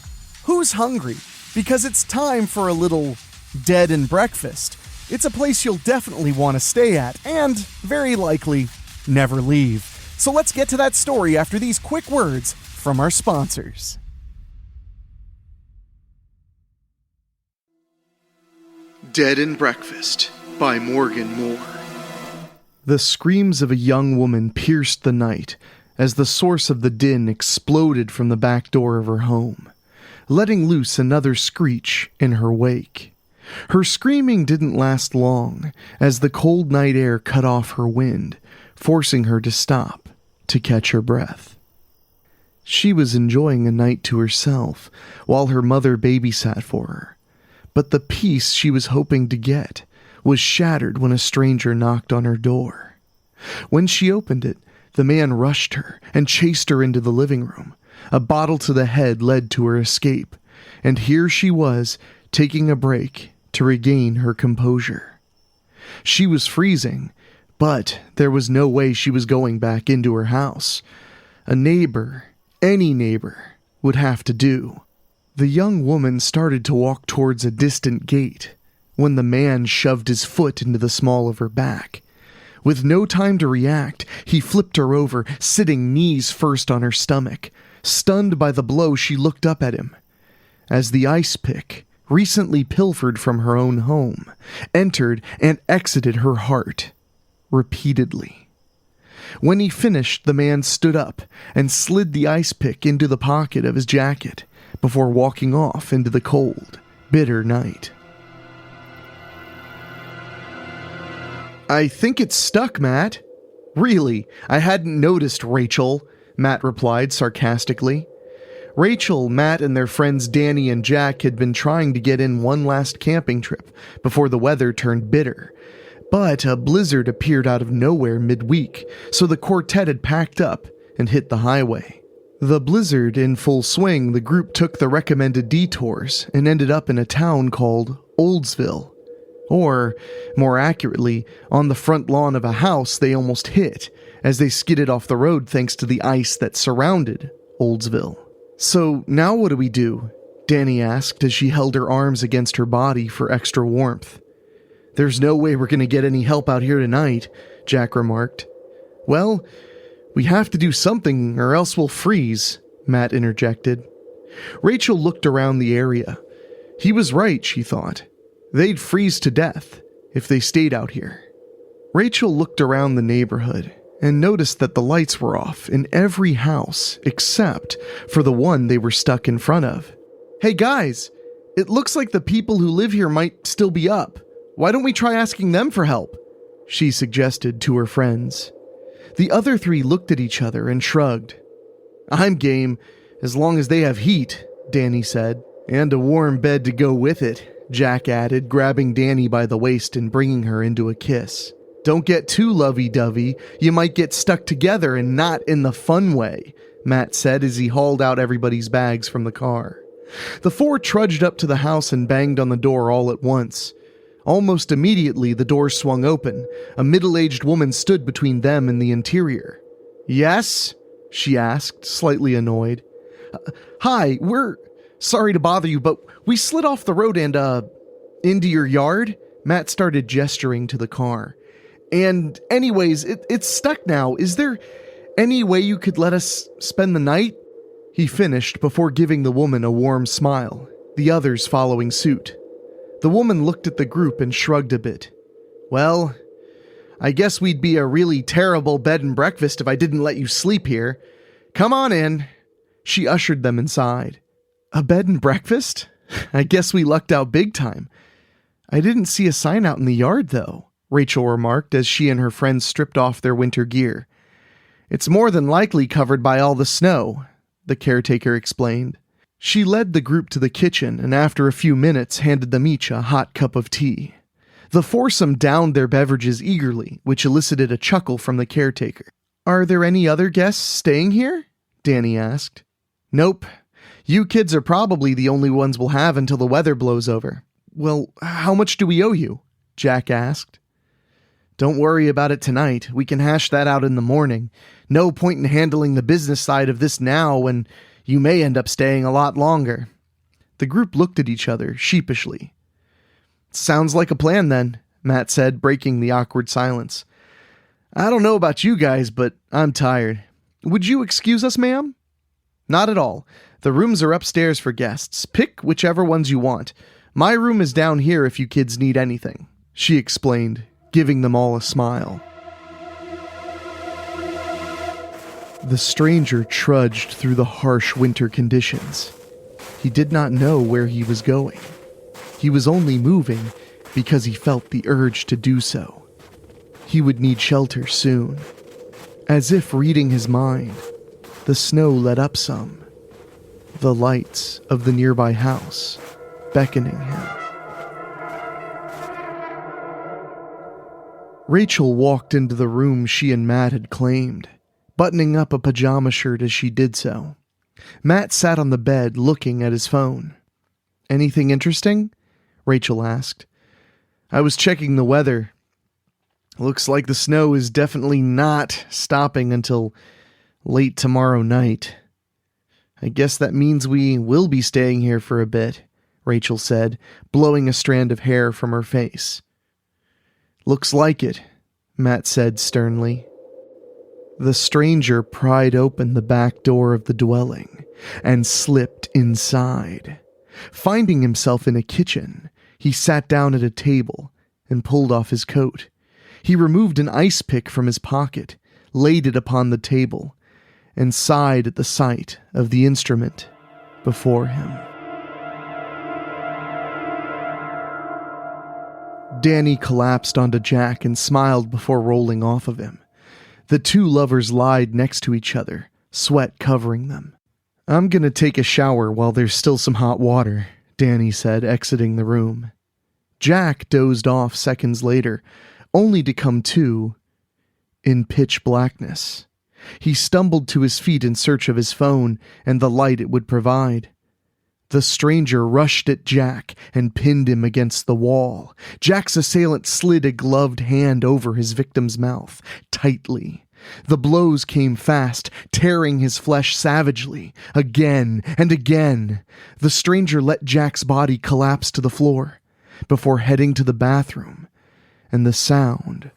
who's hungry? Because it's time for a little Dead and Breakfast. It's a place you'll definitely want to stay at, and, very likely, never leave. So let's get to that story after these quick words from our sponsors. Dead and Breakfast by Morgan Moore. The screams of a young woman pierced the night as the source of the din exploded from the back door of her home, letting loose another screech in her wake. Her screaming didn't last long, as the cold night air cut off her wind, forcing her to stop to catch her breath. She was enjoying a night to herself while her mother babysat for her, but the peace she was hoping to get was shattered when a stranger knocked on her door. When she opened it, the man rushed her and chased her into the living room. A bottle to the head led to her escape, and here she was, taking a break to regain her composure. She was freezing, but there was no way she was going back into her house. A neighbor, any neighbor, would have to do. The young woman started to walk towards a distant gate when the man shoved his foot into the small of her back. With no time to react, he flipped her over, sitting knees first on her stomach. Stunned by the blow, she looked up at him as the ice pick, recently pilfered from her own home, entered and exited her heart repeatedly. When he finished, the man stood up and slid the ice pick into the pocket of his jacket before walking off into the cold, bitter night. "I think it's stuck, Matt." "Really? I hadn't noticed, Rachel," Matt replied sarcastically. Rachel, Matt, and their friends Danny and Jack had been trying to get in one last camping trip before the weather turned bitter. But a blizzard appeared out of nowhere midweek, so the quartet had packed up and hit the highway. The blizzard in full swing, the group took the recommended detours and ended up in a town called Oldsville. Or, more accurately, on the front lawn of a house they almost hit as they skidded off the road thanks to the ice that surrounded Oldsville. "So now what do we do?" Danny asked as she held her arms against her body for extra warmth. "There's no way we're going to get any help out here tonight," Jack remarked. "Well, we have to do something or else we'll freeze," Matt interjected. Rachel looked around the area. He was right, she thought. They'd freeze to death if they stayed out here. Rachel looked around the neighborhood and noticed that the lights were off in every house except for the one they were stuck in front of. "Hey guys, it looks like the people who live here might still be up. Why don't we try asking them for help?" she suggested to her friends. The other three looked at each other and shrugged. "I'm game, as long as they have heat," Danny said. "And a warm bed to go with it," Jack added, grabbing Danny by the waist and bringing her into a kiss. "Don't get too lovey-dovey. You might get stuck together and not in the fun way," Matt said as he hauled out everybody's bags from the car. The four trudged up to the house and banged on the door all at once. Almost immediately, the door swung open. A middle-aged woman stood between them and the interior. "Yes?" she asked, slightly annoyed. "Hi, we're sorry to bother you, but we slid off the road and, into your yard?" Matt started gesturing to the car. "And anyways, it's stuck now. Is there any way you could let us spend the night?" He finished before giving the woman a warm smile, the others following suit. The woman looked at the group and shrugged a bit. "Well, I guess we'd be a really terrible bed and breakfast if I didn't let you sleep here. Come on in." She ushered them inside. "A bed and breakfast? I guess we lucked out big time. I didn't see a sign out in the yard, though," Rachel remarked as she and her friends stripped off their winter gear. "It's more than likely covered by all the snow," the caretaker explained. She led the group to the kitchen and after a few minutes handed them each a hot cup of tea. The foursome downed their beverages eagerly, which elicited a chuckle from the caretaker. "Are there any other guests staying here?" Danny asked. "Nope. You kids are probably the only ones we'll have until the weather blows over." "Well, how much do we owe you?" Jack asked. "Don't worry about it tonight. We can hash that out in the morning. No point in handling the business side of this now when you may end up staying a lot longer." The group looked at each other sheepishly. "Sounds like a plan then," Matt said, breaking the awkward silence. "I don't know about you guys, but I'm tired. Would you excuse us, ma'am?" "Not at all. The rooms are upstairs for guests. Pick whichever ones you want. My room is down here if you kids need anything," she explained, giving them all a smile. The stranger trudged through the harsh winter conditions. He did not know where he was going. He was only moving because he felt the urge to do so. He would need shelter soon, As if reading his mind, the snow let up some, the lights of the nearby house beckoning him. Rachel walked into the room she and Matt had claimed, buttoning up a pajama shirt as she did so. Matt sat on the bed looking at his phone. "Anything interesting?" Rachel asked. "I was checking the weather. Looks like the snow is definitely not stopping until late tomorrow night." "I guess that means we will be staying here for a bit," Rachel said, blowing a strand of hair from her face. "Looks like it," Matt said sternly. The stranger pried open the back door of the dwelling and slipped inside. Finding himself in a kitchen, he sat down at a table and pulled off his coat. He removed an ice pick from his pocket, laid it upon the table, and sighed at the sight of the instrument before him. Danny collapsed onto Jack and smiled before rolling off of him. The two lovers lied next to each other, sweat covering them. "I'm gonna take a shower while there's still some hot water," Danny said, exiting the room. Jack dozed off seconds later, only to come to in pitch blackness. He stumbled to his feet in search of his phone and the light it would provide. The stranger rushed at Jack and pinned him against the wall. Jack's assailant slid a gloved hand over his victim's mouth, tightly. The blows came fast, tearing his flesh savagely. Again and again, the stranger let Jack's body collapse to the floor before heading to the bathroom and the sound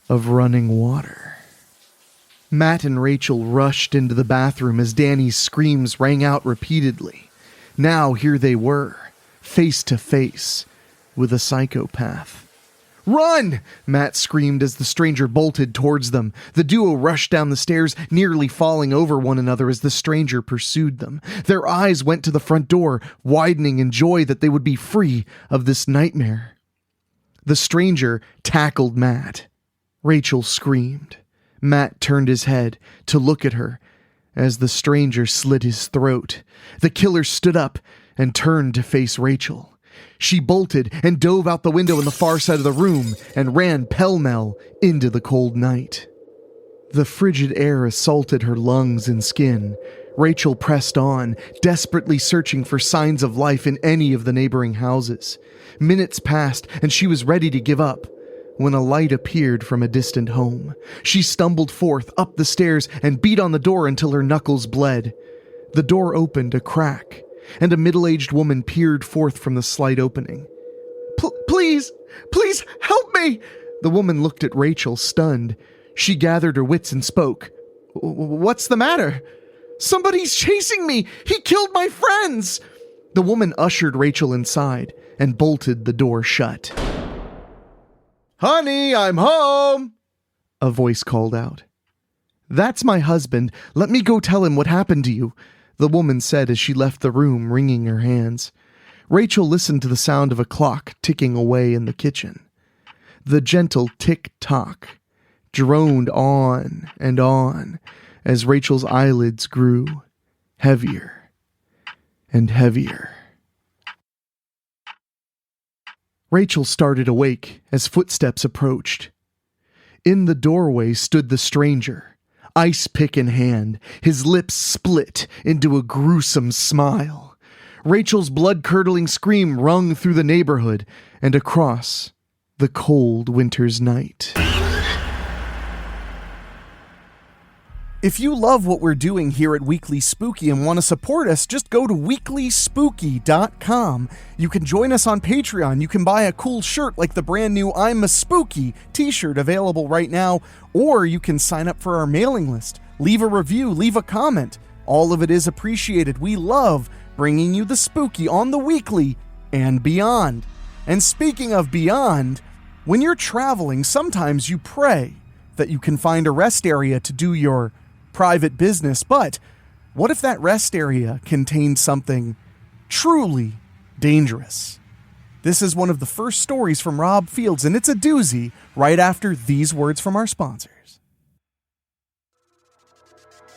of running water. Matt and Rachel rushed into the bathroom as Danny's screams rang out repeatedly. Now here they were, face to face with a psychopath. "Run!" Matt screamed as the stranger bolted towards them. The duo rushed down the stairs, nearly falling over one another as the stranger pursued them. Their eyes went to the front door, widening in joy that they would be free of this nightmare. The stranger tackled Matt. Rachel screamed. Matt turned his head to look at her as the stranger slit his throat. The killer stood up and turned to face Rachel. She bolted and dove out the window on the far side of the room and ran pell-mell into the cold night. The frigid air assaulted her lungs and skin. Rachel pressed on, desperately searching for signs of life in any of the neighboring houses. Minutes passed and she was ready to give up when a light appeared from a distant home. She stumbled forth up the stairs and beat on the door until her knuckles bled. The door opened a crack, and a middle-aged woman peered forth from the slight opening. Please help me!" The woman looked at Rachel, stunned. She gathered her wits and spoke. "What's the matter?" "Somebody's chasing me! He killed my friends!" The woman ushered Rachel inside and bolted the door shut. "Honey, I'm home!" a voice called out. "That's my husband. Let me go tell him what happened to you," the woman said as she left the room, wringing her hands. Rachel listened to the sound of a clock ticking away in the kitchen. The gentle tick-tock droned on and on as Rachel's eyelids grew heavier and heavier. Rachel started awake as footsteps approached. In the doorway stood the stranger, ice pick in hand, his lips split into a gruesome smile. Rachel's blood-curdling scream rung through the neighborhood and across the cold winter's night. If you love what we're doing here at Weekly Spooky and want to support us, just go to weeklyspooky.com. You can join us on Patreon. You can buy a cool shirt like the brand new I'm a Spooky t-shirt available right now, or you can sign up for our mailing list. Leave a review, leave a comment. All of it is appreciated. We love bringing you the spooky on the weekly and beyond. And speaking of beyond, when you're traveling, sometimes you pray that you can find a rest area to do your private business, but what if that rest area contained something truly dangerous? This is one of the first stories from Rob Fields, and it's a doozy right after these words from our sponsors.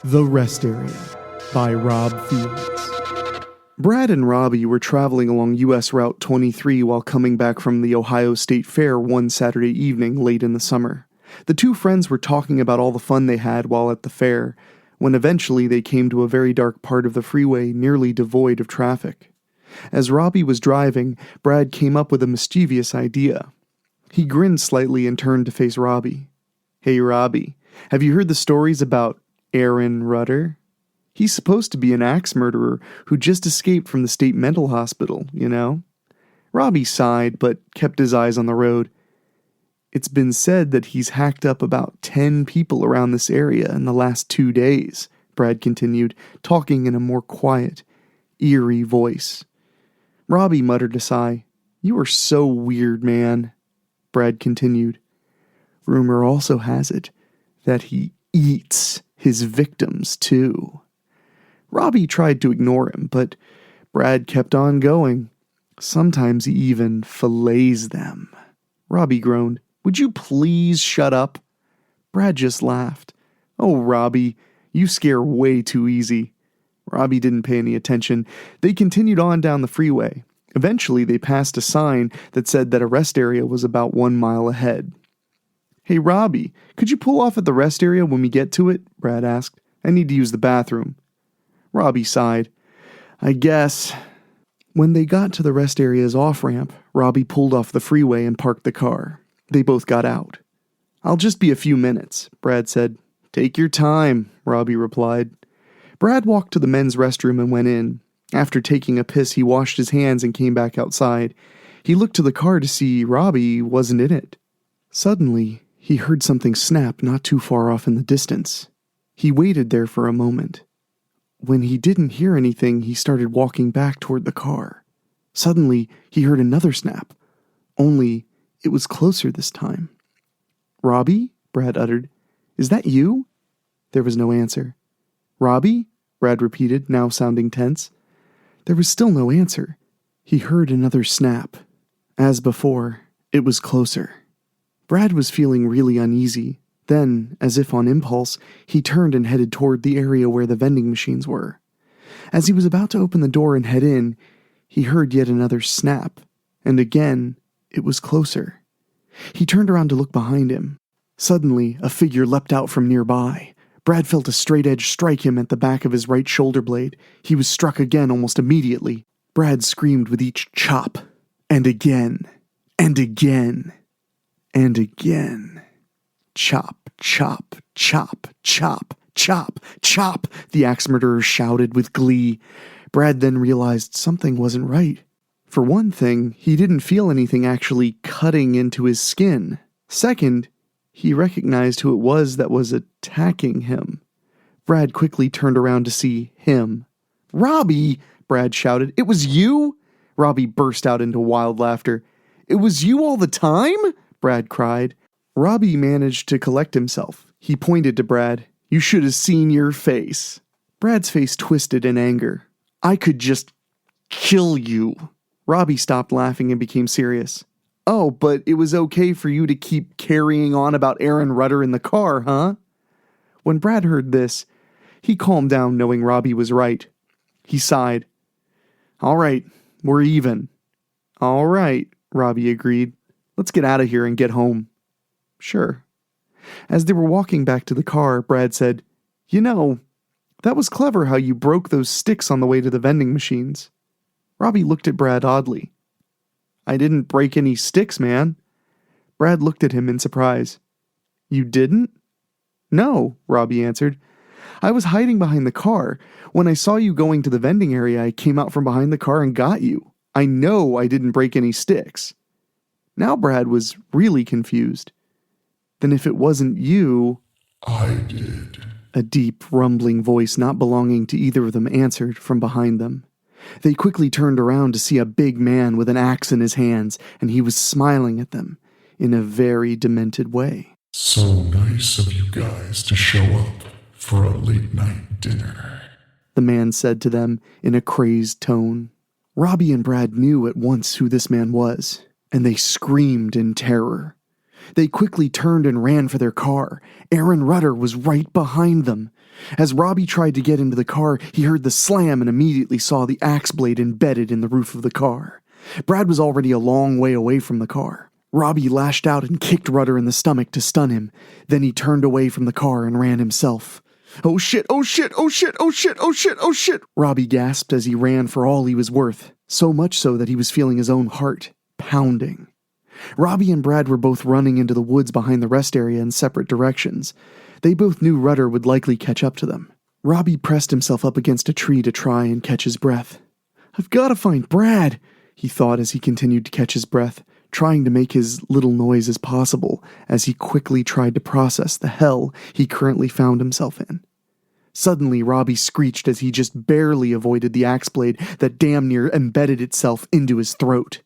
The Rest Area by Rob Fields. Brad and Robbie were traveling along U.S. Route 23 while coming back from the Ohio State Fair one Saturday evening late in the summer. The two friends were talking about all the fun they had while at the fair, when eventually they came to a very dark part of the freeway nearly devoid of traffic. As Robbie was driving, Brad came up with a mischievous idea. He grinned slightly and turned to face Robbie. "Hey, Robbie, have you heard the stories about Aaron Rudder? He's supposed to be an axe murderer who just escaped from the state mental hospital, you know?" Robbie sighed, but kept his eyes on the road. "It's been said that he's hacked up about 10 people around this area in the last 2 days," Brad continued, talking in a more quiet, eerie voice. Robbie muttered a sigh. "You are so weird, man." Brad continued. "Rumor also has it that he eats his victims, too." Robbie tried to ignore him, but Brad kept on going. "Sometimes he even fillets them." Robbie groaned. "Would you please shut up?" Brad just laughed. "Oh, Robbie, you scare way too easy." Robbie didn't pay any attention. They continued on down the freeway. Eventually, they passed a sign that said that a rest area was about 1 mile ahead. "Hey, Robbie, could you pull off at the rest area when we get to it?" Brad asked. "I need to use the bathroom." Robbie sighed. "I guess." When they got to the rest area's off-ramp, Robbie pulled off the freeway and parked the car. They both got out. "I'll just be a few minutes," Brad said. "Take your time," Robbie replied. Brad walked to the men's restroom and went in. After taking a piss, he washed his hands and came back outside. He looked to the car to see Robbie wasn't in it. Suddenly, he heard something snap not too far off in the distance. He waited there for a moment. When he didn't hear anything, he started walking back toward the car. Suddenly, he heard another snap. Only, it was closer this time. "Robbie?" Brad uttered. "Is that you?" There was no answer. "Robbie?" Brad repeated, now sounding tense. There was still no answer. He heard another snap. As before, it was closer. Brad was feeling really uneasy. Then, as if on impulse, he turned and headed toward the area where the vending machines were. As he was about to open the door and head in, he heard yet another snap, and again, it was closer. He turned around to look behind him. Suddenly, a figure leapt out from nearby. Brad felt a straight edge strike him at the back of his right shoulder blade. He was struck again almost immediately. Brad screamed with each chop, and again, and again, and again. "Chop, chop, chop, chop, chop, chop," the axe murderer shouted with glee. Brad then realized something wasn't right. For one thing, he didn't feel anything actually cutting into his skin. Second, he recognized who it was that was attacking him. Brad quickly turned around to see him. "Robbie!" Brad shouted. "It was you?" Robbie burst out into wild laughter. "It was you all the time?" Brad cried. Robbie managed to collect himself. He pointed to Brad. "You should have seen your face." Brad's face twisted in anger. "I could just kill you." Robbie stopped laughing and became serious. "Oh, but it was okay for you to keep carrying on about Aaron Rudder in the car, huh?" When Brad heard this, he calmed down knowing Robbie was right. He sighed. "All right, we're even." "All right," Robbie agreed. "Let's get out of here and get home." "Sure." As they were walking back to the car, Brad said, "You know, that was clever how you broke those sticks on the way to the vending machines." Robbie looked at Brad oddly. "I didn't break any sticks, man." Brad looked at him in surprise. "You didn't?" "No," Robbie answered. "I was hiding behind the car. When I saw you going to the vending area, I came out from behind the car and got you. I know I didn't break any sticks." Now Brad was really confused. "Then if it wasn't you—" "I did," a deep, rumbling voice not belonging to either of them answered from behind them. They quickly turned around to see a big man with an axe in his hands, and he was smiling at them in a very demented way. "So nice of you guys to show up for a late-night dinner," the man said to them in a crazed tone. Robbie and Brad knew at once who this man was, and they screamed in terror. They quickly turned and ran for their car. Aaron Rudder was right behind them. As Robbie tried to get into the car, he heard the slam and immediately saw the axe blade embedded in the roof of the car. Brad was already a long way away from the car. Robbie lashed out and kicked Rudder in the stomach to stun him. Then he turned away from the car and ran himself. "Oh shit, oh shit, oh shit, oh shit, oh shit, oh shit," Robbie gasped as he ran for all he was worth, so much so that he was feeling his own heart pounding. Robbie and Brad were both running into the woods behind the rest area in separate directions. They both knew Rudder would likely catch up to them. Robbie pressed himself up against a tree to try and catch his breath. "I've got to find Brad," he thought as he continued to catch his breath, trying to make as little noise as possible as he quickly tried to process the hell he currently found himself in. Suddenly, Robbie screeched as he just barely avoided the axe blade that damn near embedded itself into his throat.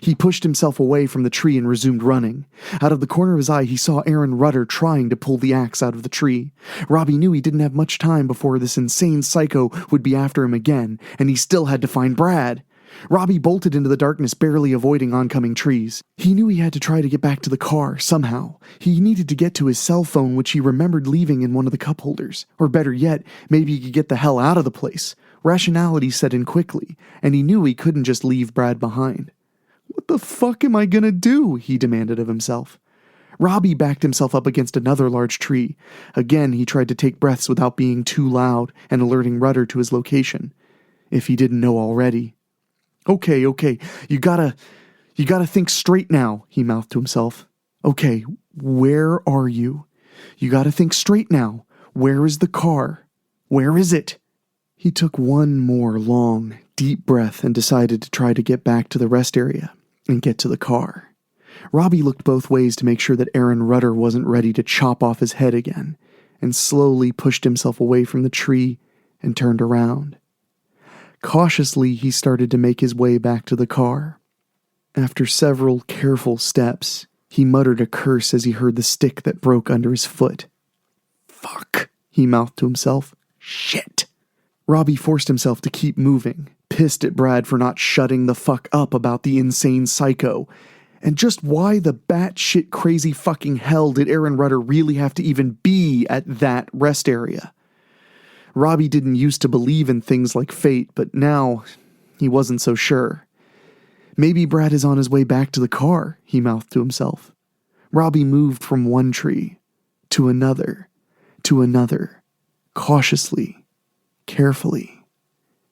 He pushed himself away from the tree and resumed running. Out of the corner of his eye, he saw Aaron Rudder trying to pull the axe out of the tree. Robbie knew he didn't have much time before this insane psycho would be after him again, and he still had to find Brad. Robbie bolted into the darkness, barely avoiding oncoming trees. He knew he had to try to get back to the car, somehow. He needed to get to his cell phone, which he remembered leaving in one of the cup holders. Or better yet, maybe he could get the hell out of the place. Rationality set in quickly, and he knew he couldn't just leave Brad behind. "What the fuck am I gonna do?" he demanded of himself. Robbie backed himself up against another large tree. Again, he tried to take breaths without being too loud and alerting Rudder to his location, if he didn't know already. Okay, you gotta think straight now," he mouthed to himself. "Okay, where are you? You gotta think straight now. Where is the car? Where is it?" He took one more long, deep breath and decided to try to get back to the rest area and get to the car. Robbie looked both ways to make sure that Aaron Rudder wasn't ready to chop off his head again, and slowly pushed himself away from the tree and turned around. Cautiously, he started to make his way back to the car. After several careful steps, he muttered a curse as he heard the stick that broke under his foot. "Fuck," he mouthed to himself. "Shit." Robbie forced himself to keep moving, pissed at Brad for not shutting the fuck up about the insane psycho. And just why the batshit crazy fucking hell did Aaron Rudder really have to even be at that rest area? Robbie didn't used to believe in things like fate, but now he wasn't so sure. Maybe Brad is on his way back to the car, he mouthed to himself. Robbie moved from one tree to another, cautiously, carefully,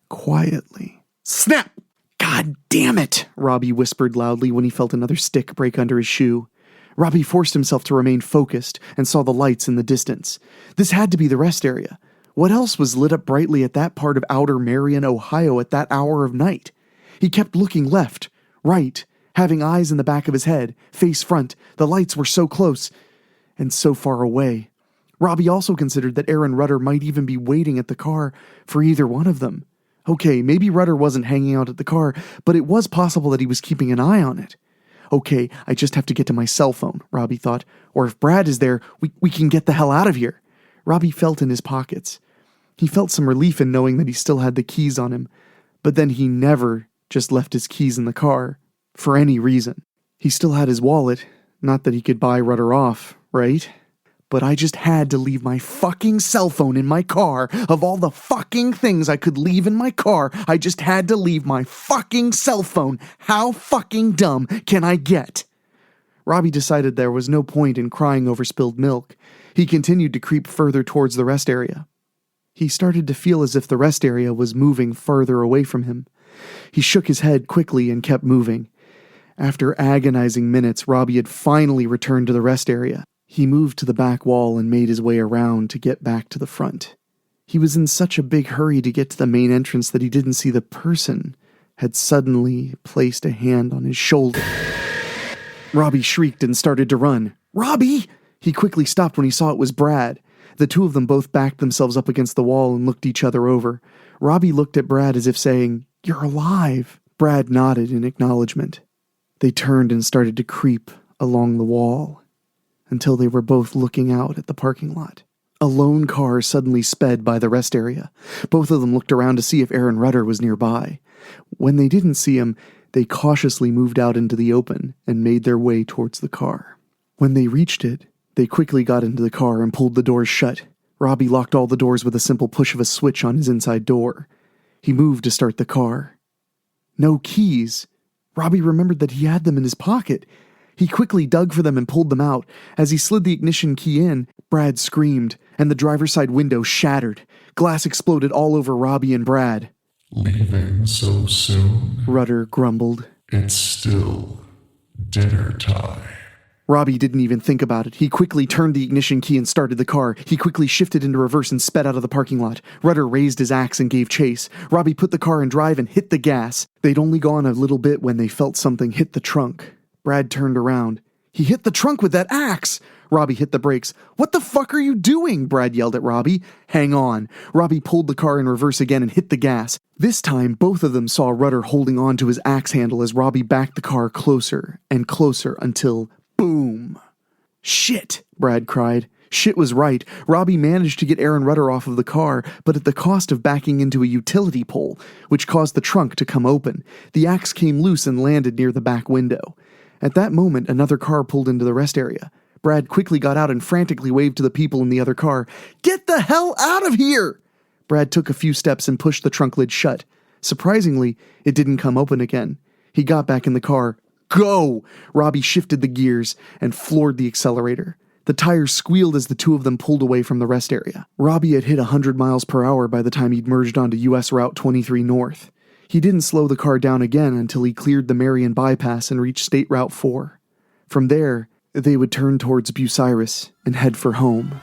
quietly. Snap! "God damn it!" Robbie whispered loudly when he felt another stick break under his shoe. Robbie forced himself to remain focused and saw the lights in the distance. This had to be the rest area. What else was lit up brightly at that part of outer Marion, Ohio at that hour of night? He kept looking left, right, having eyes in the back of his head, face front. The lights were so close and so far away. Robbie also considered that Aaron Rudder might even be waiting at the car for either one of them. Okay, maybe Rudder wasn't hanging out at the car, but it was possible that he was keeping an eye on it. Okay, I just have to get to my cell phone, Robbie thought. Or if Brad is there, we can get the hell out of here. Robbie felt in his pockets. He felt some relief in knowing that he still had the keys on him, but then he never just left his keys in the car, for any reason. He still had his wallet, not that he could buy Rudder off, right? But I just had to leave my fucking cell phone in my car. Of all the fucking things I could leave in my car, I just had to leave my fucking cell phone. How fucking dumb can I get? Robbie decided there was no point in crying over spilled milk. He continued to creep further towards the rest area. He started to feel as if the rest area was moving farther away from him. He shook his head quickly and kept moving. After agonizing minutes, Robbie had finally returned to the rest area. He moved to the back wall and made his way around to get back to the front. He was in such a big hurry to get to the main entrance that he didn't see the person had suddenly placed a hand on his shoulder. Robbie shrieked and started to run. "Robbie!" He quickly stopped when he saw it was Brad. The two of them both backed themselves up against the wall and looked each other over. Robbie looked at Brad as if saying, "You're alive." Brad nodded in acknowledgement. They turned and started to creep along the wall until they were both looking out at the parking lot. A lone car suddenly sped by the rest area. Both of them looked around to see if Aaron Rudder was nearby. When they didn't see him, they cautiously moved out into the open and made their way towards the car. When they reached it, they quickly got into the car and pulled the doors shut. Robbie locked all the doors with a simple push of a switch on his inside door. He moved to start the car. No keys. Robbie remembered that he had them in his pocket. He quickly dug for them and pulled them out. As he slid the ignition key in, Brad screamed, and the driver's side window shattered. Glass exploded all over Robbie and Brad. Leaving so soon? Rudder grumbled. It's still dinner time. Robbie didn't even think about it. He quickly turned the ignition key and started the car. He quickly shifted into reverse and sped out of the parking lot. Rudder raised his axe and gave chase. Robbie put the car in drive and hit the gas. They'd only gone a little bit when they felt something hit the trunk. Brad turned around. He hit the trunk with that axe! Robbie hit the brakes. What the fuck are you doing? Brad yelled at Robbie. Hang on. Robbie pulled the car in reverse again and hit the gas. This time, both of them saw Rudder holding on to his axe handle as Robbie backed the car closer and closer until boom. Shit, Brad cried. Shit was right. Robbie managed to get Aaron Rudder off of the car, but at the cost of backing into a utility pole, which caused the trunk to come open. The axe came loose and landed near the back window. At that moment, another car pulled into the rest area. Brad quickly got out and frantically waved to the people in the other car. Get the hell out of here! Brad took a few steps and pushed the trunk lid shut. Surprisingly, it didn't come open again. He got back in the car. Go! Robbie shifted the gears and floored the accelerator. The tires squealed as the two of them pulled away from the rest area. Robbie had hit 100 miles per hour by the time he'd merged onto US Route 23 North. He didn't slow the car down again until he cleared the Marion bypass and reached State Route 4. From there, they would turn towards Bucyrus and head for home.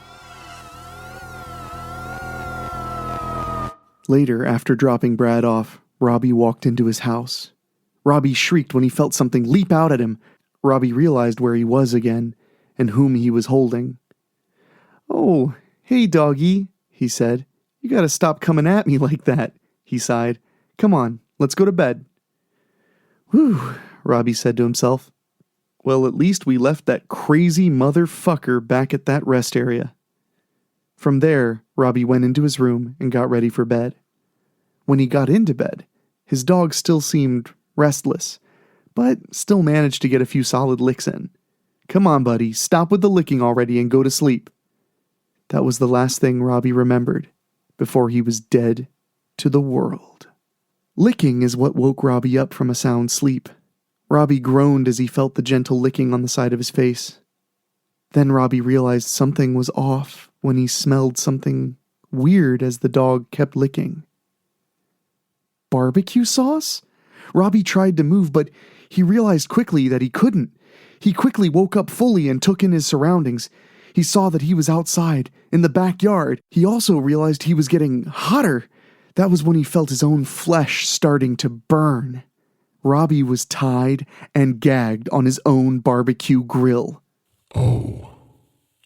Later, after dropping Brad off, Robbie walked into his house. Robbie shrieked when he felt something leap out at him. Robbie realized where he was again, and whom he was holding. "Oh, hey, doggy," he said. "You gotta stop coming at me like that," he sighed. "Come on, let's go to bed." "Whew," Robbie said to himself. "Well, at least we left that crazy motherfucker back at that rest area." From there, Robbie went into his room and got ready for bed. When he got into bed, his dog still seemed restless, but still managed to get a few solid licks in. "Come on, buddy, stop with the licking already and go to sleep." That was the last thing Robbie remembered before he was dead to the world. Licking is what woke Robbie up from a sound sleep. Robbie groaned as he felt the gentle licking on the side of his face. Then Robbie realized something was off when he smelled something weird as the dog kept licking. Barbecue sauce? Robbie tried to move, but he realized quickly that he couldn't. He quickly woke up fully and took in his surroundings. He saw that he was outside, in the backyard. He also realized he was getting hotter. That was when he felt his own flesh starting to burn. Robbie was tied and gagged on his own barbecue grill. "Oh,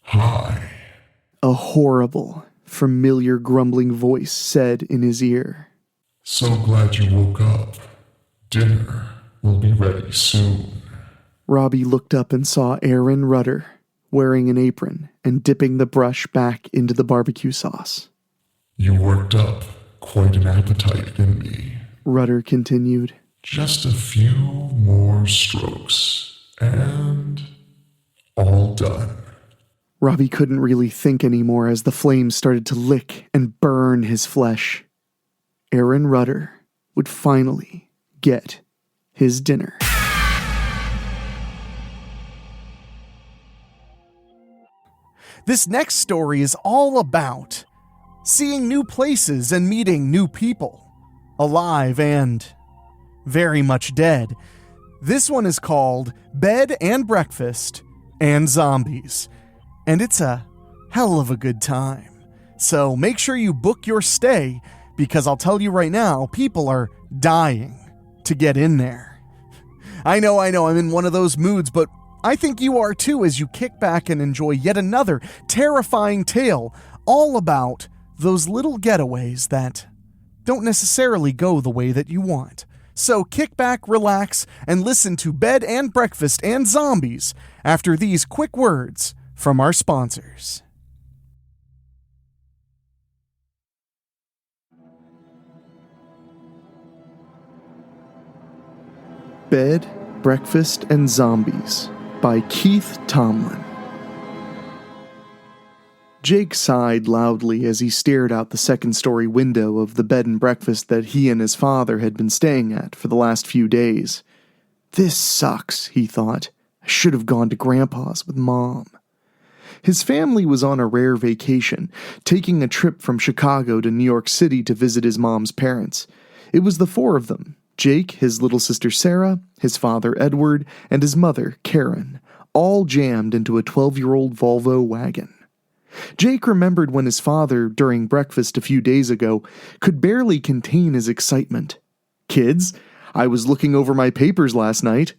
hi." A horrible, familiar grumbling voice said in his ear. "So glad you woke up. Dinner will be ready soon." Robbie looked up and saw Aaron Rudder, wearing an apron and dipping the brush back into the barbecue sauce. "You worked up quite an appetite in me." Rudder continued. "Just a few more strokes, and all done." Robbie couldn't really think anymore as the flames started to lick and burn his flesh. Aaron Rudder would finally get his dinner. This next story is all about seeing new places and meeting new people, alive and very much dead. This one is called Bed and Breakfast and Zombies, and it's a hell of a good time. So make sure you book your stay, because I'll tell you right now, people are dying to get in there. I know, I'm in one of those moods, but I think you are too as you kick back and enjoy yet another terrifying tale all about those little getaways that don't necessarily go the way that you want. So kick back, relax, and listen to Bed and Breakfast and Zombies after these quick words from our sponsors. Bed, Breakfast, and Zombies by Keith Tomlin. Jake sighed loudly as he stared out the second-story window of the bed and breakfast that he and his father had been staying at for the last few days. This sucks, he thought. I should have gone to Grandpa's with Mom. His family was on a rare vacation, taking a trip from Chicago to New York City to visit his mom's parents. It was the four of them: Jake, his little sister Sarah, his father Edward, and his mother Karen, all jammed into a 12-year-old Volvo wagon. Jake remembered when his father, during breakfast a few days ago, could barely contain his excitement. "Kids, I was looking over my papers last night,"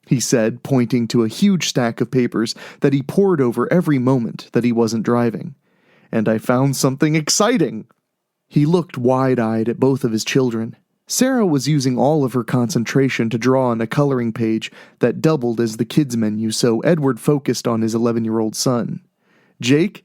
he said, pointing to a huge stack of papers that he pored over every moment that he wasn't driving. "And I found something exciting." He looked wide-eyed at both of his children. Sarah was using all of her concentration to draw on a coloring page that doubled as the kids' menu, so Edward focused on his 11-year-old son. "Jake,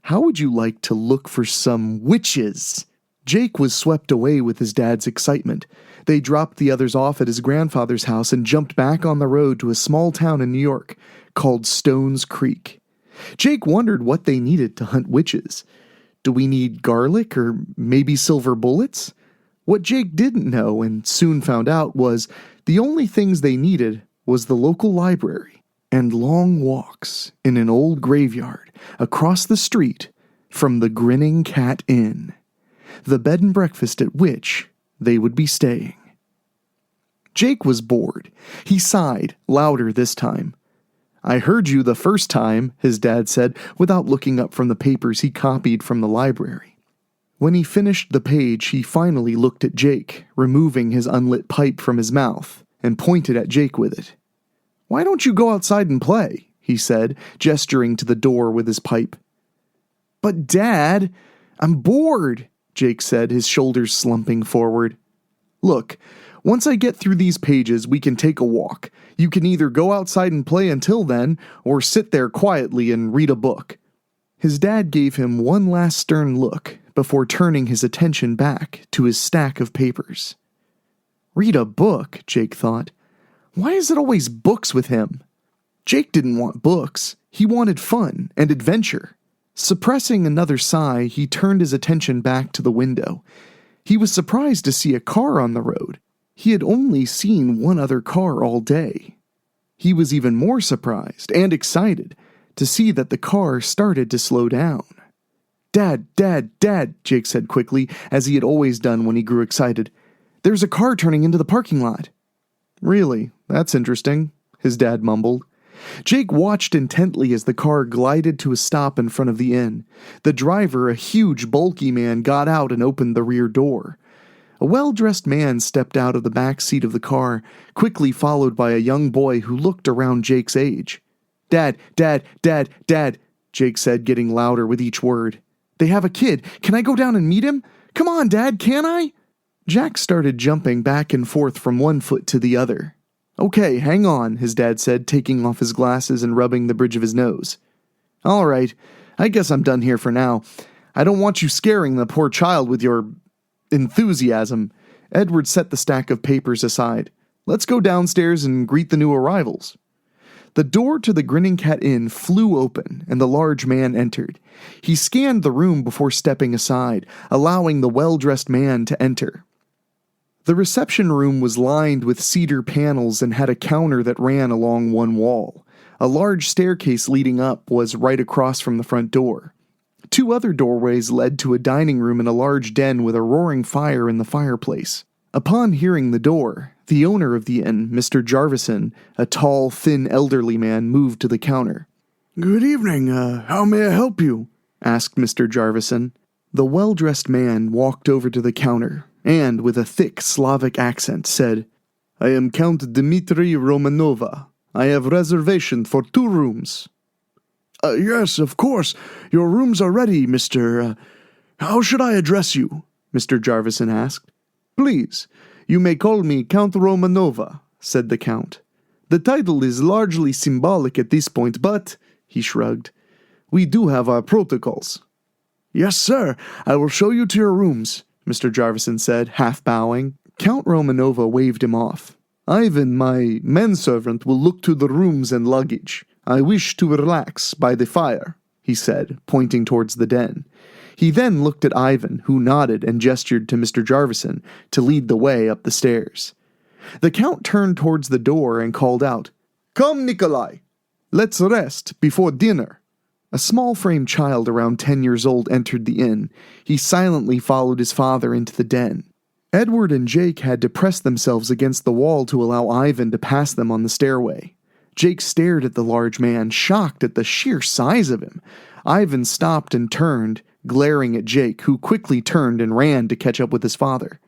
how would you like to look for some witches?" Jake was swept away with his dad's excitement. They dropped the others off at his grandfather's house and jumped back on the road to a small town in New York called Stones Creek. Jake wondered what they needed to hunt witches. Do we need garlic or maybe silver bullets? What Jake didn't know and soon found out was the only things they needed was the local library and long walks in an old graveyard across the street from the Grinning Cat Inn, the bed and breakfast at which they would be staying. Jake was bored. He sighed, louder this time. "I heard you the first time," his dad said, without looking up from the papers he copied from the library. When he finished the page, he finally looked at Jake, removing his unlit pipe from his mouth, and pointed at Jake with it. "Why don't you go outside and play?" he said, gesturing to the door with his pipe. "But Dad, I'm bored," Jake said, his shoulders slumping forward. "Look, once I get through these pages, we can take a walk. You can either go outside and play until then, or sit there quietly and read a book." His dad gave him one last stern look before turning his attention back to his stack of papers. Read a book, Jake thought. Why is it always books with him? Jake didn't want books. He wanted fun and adventure. Suppressing another sigh, he turned his attention back to the window. He was surprised to see a car on the road. He had only seen one other car all day. He was even more surprised and excited to see that the car started to slow down. "Dad, Dad, Dad," Jake said quickly, as he had always done when he grew excited. "There's a car turning into the parking lot." "Really? That's interesting," his dad mumbled. Jake watched intently as the car glided to a stop in front of the inn. The driver, a huge, bulky man, got out and opened the rear door. A well-dressed man stepped out of the back seat of the car, quickly followed by a young boy who looked around Jake's age. "Dad, Dad, Dad, Dad," Jake said, getting louder with each word. "They have a kid. Can I go down and meet him? Come on, Dad, can I?" Jack started jumping back and forth from one foot to the other. "Okay, hang on," his dad said, taking off his glasses and rubbing the bridge of his nose. "All right, I guess I'm done here for now. I don't want you scaring the poor child with your enthusiasm." Edward set the stack of papers aside. "Let's go downstairs and greet the new arrivals." The door to the Grinning Cat Inn flew open, and the large man entered. He scanned the room before stepping aside, allowing the well-dressed man to enter. The reception room was lined with cedar panels and had a counter that ran along one wall. A large staircase leading up was right across from the front door. Two other doorways led to a dining room and a large den with a roaring fire in the fireplace. Upon hearing the door, the owner of the inn, Mr. Jarvison, a tall, thin, elderly man, moved to the counter. "Good evening. How may I help you?" asked Mr. Jarvison. The well-dressed man walked over to the counter and, with a thick Slavic accent, said, "I am Count Dmitri Romanova. I have reservation for 2 rooms. Yes, of course. Your rooms are ready, Mr. How should I address you?" Mr. Jarvison asked. "Please, you may call me Count Romanova," said the Count. "The title is largely symbolic at this point, but," he shrugged, "we do have our protocols." "Yes, sir. I will show you to your rooms," Mr. Jarvison said, half bowing. Count Romanova waved him off. "Ivan, my manservant, will look to the rooms and luggage. I wish to relax by the fire." he said, pointing towards the den. He then looked at Ivan, who nodded and gestured to Mr. Jarvison to lead the way up the stairs. The Count turned towards the door and called out, "Come, Nikolai! Let's rest before dinner." A small-framed child around 10 years old entered the inn. He silently followed his father into the den. Edward and Jake had to press themselves against the wall to allow Ivan to pass them on the stairway. Jake stared at the large man, shocked at the sheer size of him. Ivan stopped and turned, glaring at Jake, who quickly turned and ran to catch up with his father.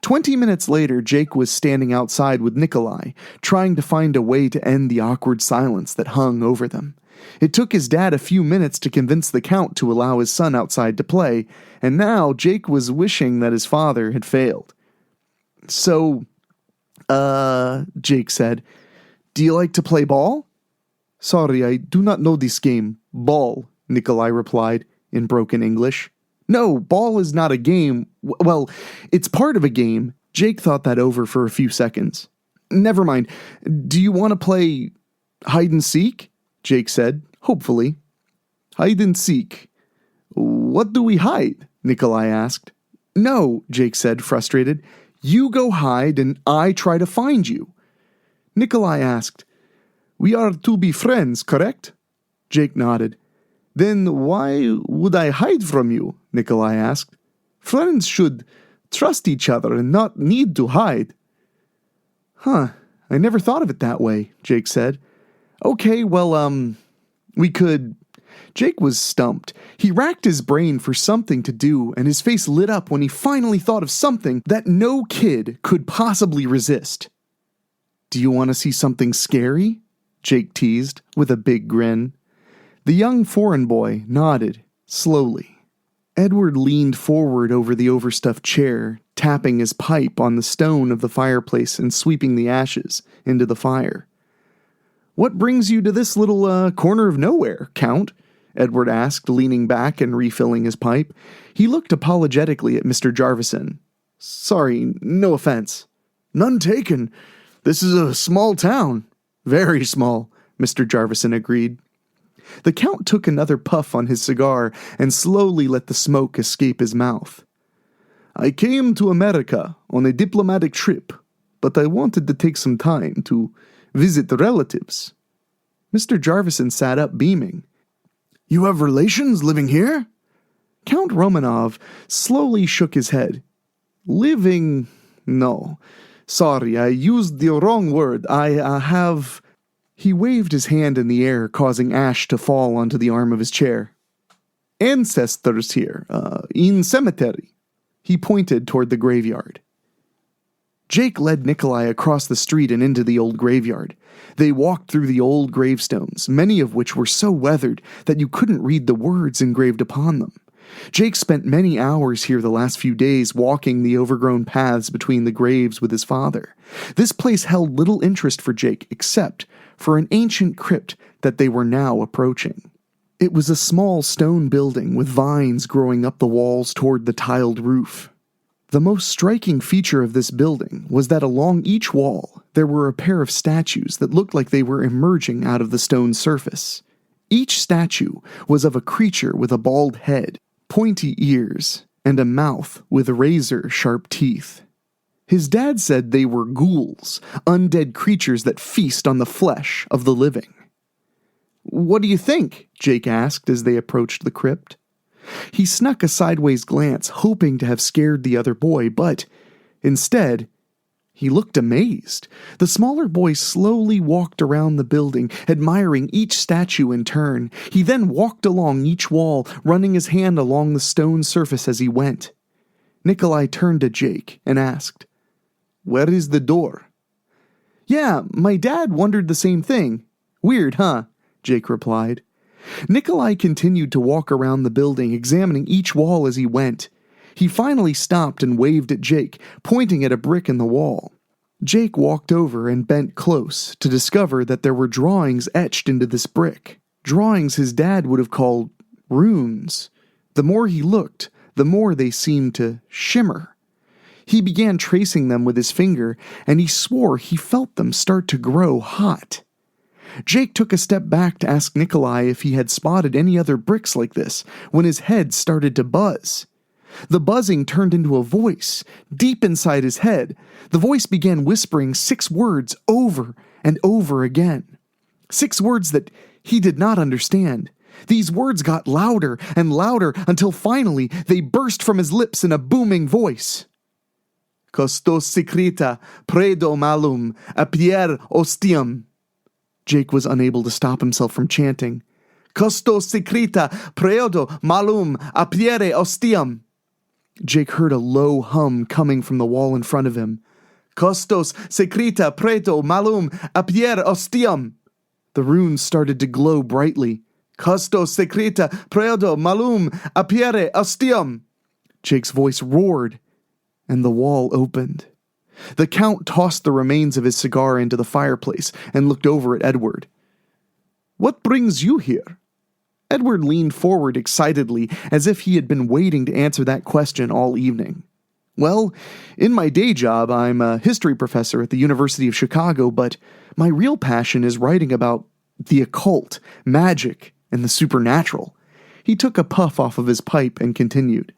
20 minutes later, Jake was standing outside with Nikolai, trying to find a way to end the awkward silence that hung over them. It took his dad a few minutes to convince the Count to allow his son outside to play, and now Jake was wishing that his father had failed. "So, Jake said, do you like to play ball?" "Sorry, I do not know this game. Ball," Nikolai replied in broken English. "No, ball is not a game. Well, it's part of a game." Jake thought that over for a few seconds. "Never mind. Do you want to play hide and seek?" Jake said, hopefully. "Hide and seek. What do we hide?" Nikolai asked. "No," Jake said, frustrated. "You go hide and I try to find you." Nikolai asked, "We are to be friends, correct?" Jake nodded. "Then why would I hide from you?" Nikolai asked. "Friends should trust each other and not need to hide." "Huh, I never thought of it that way," Jake said. "Okay, well, we could..." Jake was stumped. He racked his brain for something to do, and his face lit up when he finally thought of something that no kid could possibly resist. "Do you want to see something scary?" Jake teased, with a big grin. The young foreign boy nodded, slowly. Edward leaned forward over the overstuffed chair, tapping his pipe on the stone of the fireplace and sweeping the ashes into the fire. "What brings you to this little corner of nowhere, Count?" Edward asked, leaning back and refilling his pipe. He looked apologetically at Mr. Jarvison. "Sorry, no offense." "None taken. This is a small town." "Very small," Mr. Jarvison agreed. The Count took another puff on his cigar and slowly let the smoke escape his mouth. "I came to America on a diplomatic trip, but I wanted to take some time to visit relatives." Mr. Jarvison sat up, beaming. "You have relations living here?" Count Romanov slowly shook his head. "Living? No. Sorry, I used the wrong word. I have..." He waved his hand in the air, causing ash to fall onto the arm of his chair. "Ancestors here, in cemetery." He pointed toward the graveyard. Jake led Nikolai across the street and into the old graveyard. They walked through the old gravestones, many of which were so weathered that you couldn't read the words engraved upon them. Jake spent many hours here the last few days walking the overgrown paths between the graves with his father. This place held little interest for Jake except for an ancient crypt that they were now approaching. It was a small stone building with vines growing up the walls toward the tiled roof. The most striking feature of this building was that along each wall there were a pair of statues that looked like they were emerging out of the stone surface. Each statue was of a creature with a bald head, pointy ears, and a mouth with razor-sharp teeth. His dad said they were ghouls, undead creatures that feast on the flesh of the living. "What do you think?" Jake asked as they approached the crypt. He snuck a sideways glance, hoping to have scared the other boy, but instead, he looked amazed. The smaller boy slowly walked around the building, admiring each statue in turn. He then walked along each wall, running his hand along the stone surface as he went. Nikolai turned to Jake and asked, "Where is the door?" "Yeah, my dad wondered the same thing. Weird, huh?" Jake replied. Nikolai continued to walk around the building, examining each wall as he went. He finally stopped and waved at Jake, pointing at a brick in the wall. Jake walked over and bent close to discover that there were drawings etched into this brick. Drawings his dad would have called runes. The more he looked, the more they seemed to shimmer. He began tracing them with his finger, and he swore he felt them start to grow hot. Jake took a step back to ask Nikolai if he had spotted any other bricks like this when his head started to buzz. The buzzing turned into a voice deep inside his head. The voice began whispering 6 words over and over again. 6 words that he did not understand. These words got louder and louder until finally they burst from his lips in a booming voice. Costos secreta predo malum apier ostium. Jake was unable to stop himself from chanting. Costos secreta predo malum apiere ostium. Jake heard a low hum coming from the wall in front of him. Costos secreta predo malum apiere ostium. The runes started to glow brightly. Costos secreta predo malum apiere ostium. Jake's voice roared, and the wall opened. The Count tossed the remains of his cigar into the fireplace and looked over at Edward. "What brings you here?" Edward leaned forward excitedly, as if he had been waiting to answer that question all evening. "Well, in my day job, I'm a history professor at the University of Chicago, but my real passion is writing about the occult, magic, and the supernatural." He took a puff off of his pipe and continued.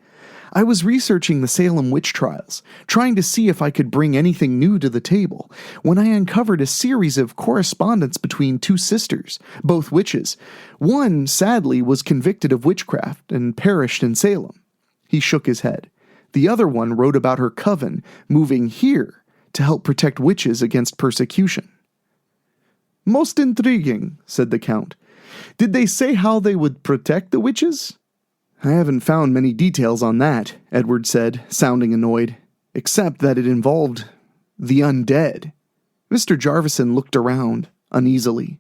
"I was researching the Salem witch trials, trying to see if I could bring anything new to the table, when I uncovered a series of correspondence between 2 sisters, both witches. One, sadly, was convicted of witchcraft and perished in Salem." He shook his head. "The other one wrote about her coven moving here to help protect witches against persecution." "Most intriguing," said the Count. "Did they say how they would protect the witches?" "I haven't found many details on that," Edward said, sounding annoyed, "except that it involved the undead." Mr. Jarvison looked around uneasily.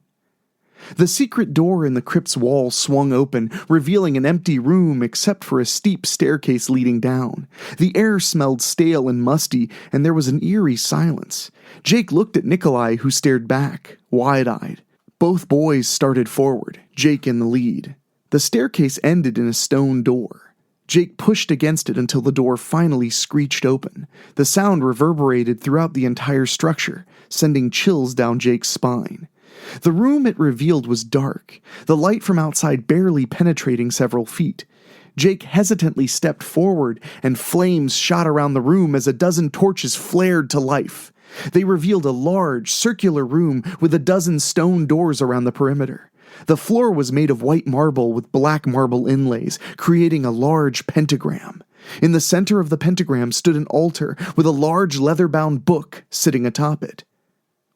The secret door in the crypt's wall swung open, revealing an empty room except for a steep staircase leading down. The air smelled stale and musty, and there was an eerie silence. Jake looked at Nikolai, who stared back, wide-eyed. Both boys started forward, Jake in the lead. The staircase ended in a stone door. Jake pushed against it until the door finally screeched open. The sound reverberated throughout the entire structure, sending chills down Jake's spine. The room it revealed was dark, the light from outside barely penetrating several feet. Jake hesitantly stepped forward, and flames shot around the room as a dozen torches flared to life. They revealed a large, circular room with a dozen stone doors around the perimeter. The floor was made of white marble with black marble inlays, creating a large pentagram. In the center of the pentagram stood an altar with a large leather-bound book sitting atop it.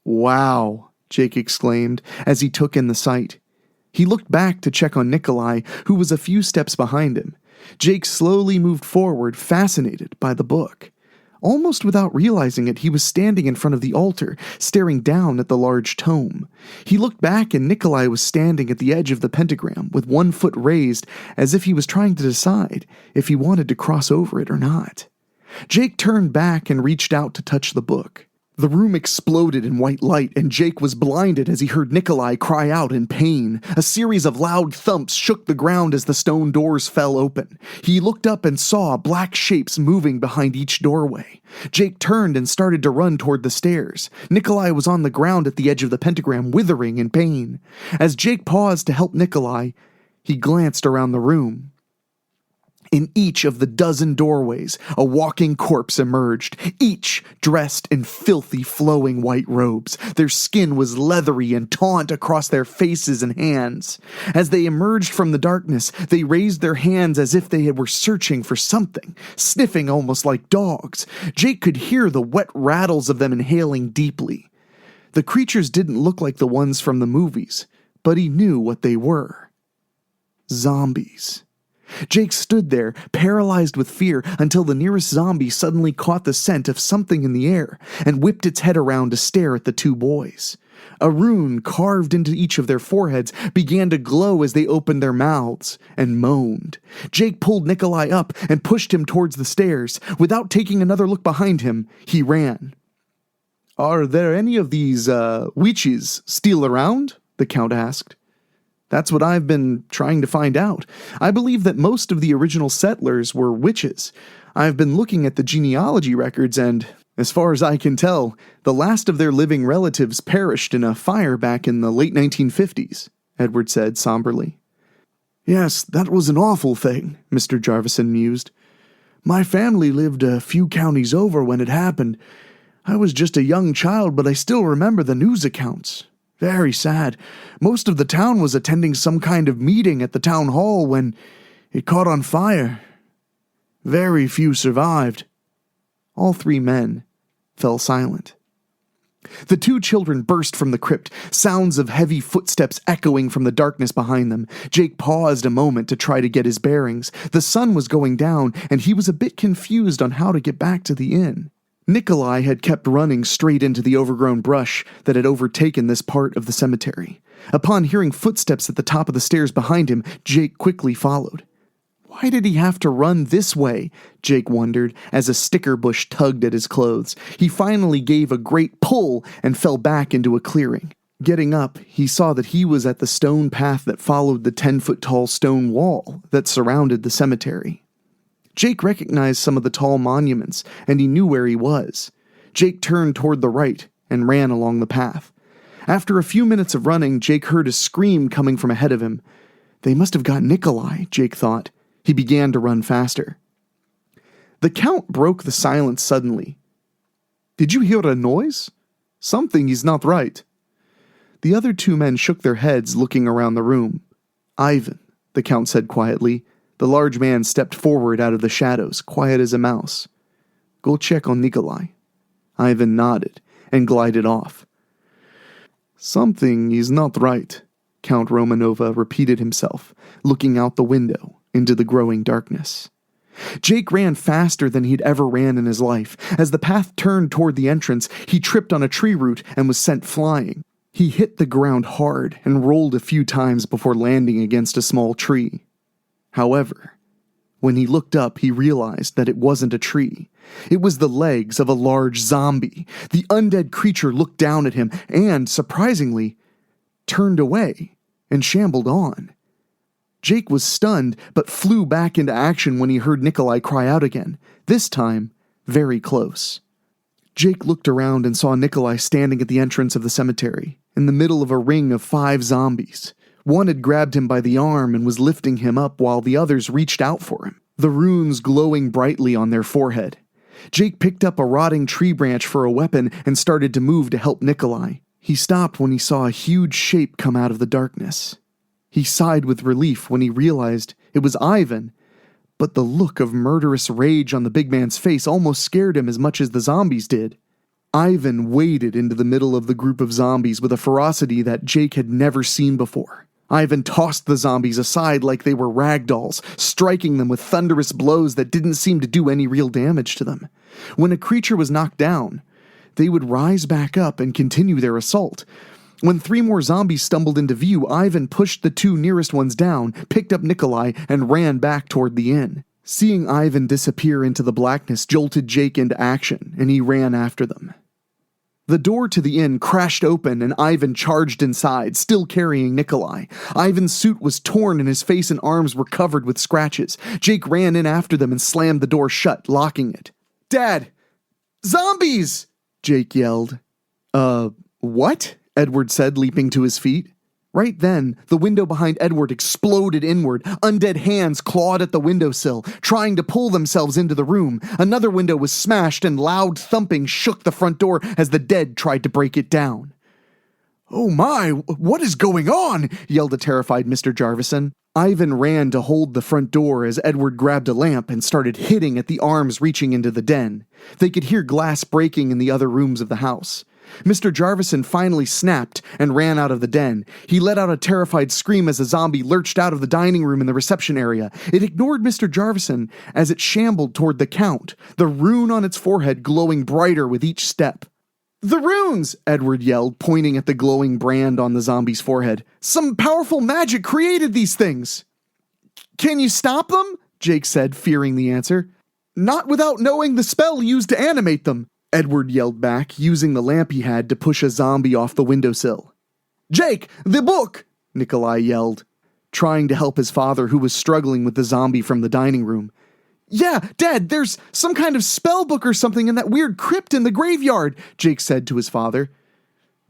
"Wow," Jake exclaimed as he took in the sight. He looked back to check on Nikolai, who was a few steps behind him. Jake slowly moved forward, fascinated by the book. Almost without realizing it, he was standing in front of the altar, staring down at the large tome. He looked back, and Nikolai was standing at the edge of the pentagram, with one foot raised, as if he was trying to decide if he wanted to cross over it or not. Jake turned back and reached out to touch the book. The room exploded in white light, and Jake was blinded as he heard Nikolai cry out in pain. A series of loud thumps shook the ground as the stone doors fell open. He looked up and saw black shapes moving behind each doorway. Jake turned and started to run toward the stairs. Nikolai was on the ground at the edge of the pentagram, withering in pain. As Jake paused to help Nikolai, he glanced around the room. In each of the dozen doorways, a walking corpse emerged, each dressed in filthy, flowing white robes. Their skin was leathery and taut across their faces and hands. As they emerged from the darkness, they raised their hands as if they were searching for something, sniffing almost like dogs. Jake could hear the wet rattles of them inhaling deeply. The creatures didn't look like the ones from the movies, but he knew what they were. Zombies. Jake stood there, paralyzed with fear, until the nearest zombie suddenly caught the scent of something in the air and whipped its head around to stare at the 2 boys. A rune carved into each of their foreheads began to glow as they opened their mouths and moaned. Jake pulled Nikolai up and pushed him towards the stairs. Without taking another look behind him, he ran. "Are there any of these, witches still around?" the Count asked. "That's what I've been trying to find out. I believe that most of the original settlers were witches. I've been looking at the genealogy records, and As far as I can tell, the last of their living relatives perished in a fire back in the late 1950s, Edward said somberly. Yes, that was an awful thing, Mr. Jarvison mused. My family lived a few counties over when it happened. I was just a young child, but I still remember the news accounts. Very sad. Most of the town was attending some kind of meeting at the town hall when it caught on fire. Very few survived. All three men fell silent. The two children burst from the crypt, sounds of heavy footsteps echoing from the darkness behind them. Jake paused a moment to try to get his bearings. The sun was going down, and he was a bit confused on how to get back to the inn. Nikolai had kept running straight into the overgrown brush that had overtaken this part of the cemetery. Upon hearing footsteps at the top of the stairs behind him, Jake quickly followed. Why did he have to run this way? Jake wondered, as a sticker bush tugged at his clothes. He finally gave a great pull and fell back into a clearing. Getting up, he saw that he was at the stone path that followed the 10-foot-tall stone wall that surrounded the cemetery. Jake recognized some of the tall monuments, and he knew where he was. Jake turned toward the right and ran along the path. After a few minutes of running, Jake heard a scream coming from ahead of him. They must have got Nikolai, Jake thought. He began to run faster. The Count broke the silence suddenly. Did you hear a noise? Something is not right. The other two men shook their heads, looking around the room. Ivan, the Count said quietly. The large man stepped forward out of the shadows, quiet as a mouse. Go check on Nikolai. Ivan nodded and glided off. Something is not right, Count Romanova repeated himself, looking out the window into the growing darkness. Jake ran faster than he'd ever ran in his life. As the path turned toward the entrance, he tripped on a tree root and was sent flying. He hit the ground hard and rolled a few times before landing against a small tree. However, when he looked up, he realized that it wasn't a tree. It was the legs of a large zombie. The undead creature looked down at him and, surprisingly, turned away and shambled on. Jake was stunned, but flew back into action when he heard Nikolai cry out again, this time very close. Jake looked around and saw Nikolai standing at the entrance of the cemetery, in the middle of a ring of 5 zombies. One had grabbed him by the arm and was lifting him up while the others reached out for him, the runes glowing brightly on their forehead. Jake picked up a rotting tree branch for a weapon and started to move to help Nikolai. He stopped when he saw a huge shape come out of the darkness. He sighed with relief when he realized it was Ivan, but the look of murderous rage on the big man's face almost scared him as much as the zombies did. Ivan waded into the middle of the group of zombies with a ferocity that Jake had never seen before. Ivan tossed the zombies aside like they were rag dolls, striking them with thunderous blows that didn't seem to do any real damage to them. When a creature was knocked down, they would rise back up and continue their assault. When 3 more zombies stumbled into view, Ivan pushed the 2 nearest ones down, picked up Nikolai, and ran back toward the inn. Seeing Ivan disappear into the blackness jolted Jake into action, and he ran after them. The door to the inn crashed open, and Ivan charged inside, still carrying Nikolai. Ivan's suit was torn, and his face and arms were covered with scratches. Jake ran in after them and slammed the door shut, locking it. "Dad! Zombies!" Jake yelled. What?" Edward said, leaping to his feet. Right then, the window behind Edward exploded inward. Undead hands clawed at the windowsill, trying to pull themselves into the room. Another window was smashed, and loud thumping shook the front door as the dead tried to break it down. "Oh my, what is going on?" yelled a terrified Mr. Jarvison. Ivan ran to hold the front door as Edward grabbed a lamp and started hitting at the arms reaching into the den. They could hear glass breaking in the other rooms of the house. Mr. Jarvison finally snapped and ran out of the den. He let out a terrified scream as a zombie lurched out of the dining room in the reception area. It ignored Mr. Jarvison as it shambled toward the Count, the rune on its forehead glowing brighter with each step. "The runes!" Edward yelled, pointing at the glowing brand on the zombie's forehead. "Some powerful magic created these things." "Can you stop them?" Jake said, fearing the answer. "Not without knowing the spell used to animate them," Edward yelled back, using the lamp he had to push a zombie off the windowsill. "Jake, the book!" Nikolai yelled, trying to help his father, who was struggling with the zombie from the dining room. Yeah, Dad, there's some kind of spell book or something in that weird crypt in the graveyard, Jake said to his father.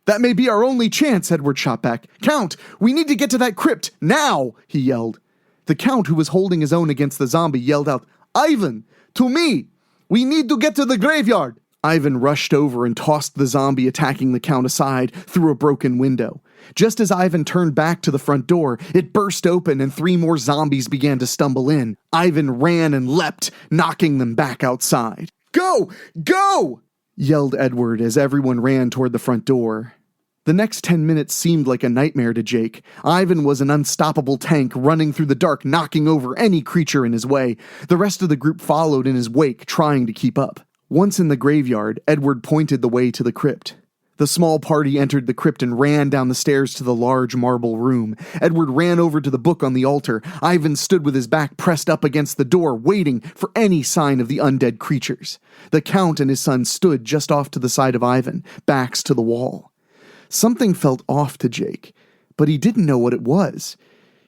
That may be our only chance, Edward shot back. Count, we need to get to that crypt, now, he yelled. The Count, who was holding his own against the zombie, yelled out, Ivan, to me! We need to get to the graveyard! Ivan rushed over and tossed the zombie attacking the Count aside through a broken window. Just as Ivan turned back to the front door, it burst open and 3 more zombies began to stumble in. Ivan ran and leapt, knocking them back outside. Go! Go! Yelled Edward as everyone ran toward the front door. The next 10 minutes seemed like a nightmare to Jake. Ivan was an unstoppable tank running through the dark, knocking over any creature in his way. The rest of the group followed in his wake, trying to keep up. Once in the graveyard, Edward pointed the way to the crypt. The small party entered the crypt and ran down the stairs to the large marble room. Edward ran over to the book on the altar. Ivan stood with his back pressed up against the door, waiting for any sign of the undead creatures. The Count and his son stood just off to the side of Ivan, backs to the wall. Something felt off to Jake, but he didn't know what it was.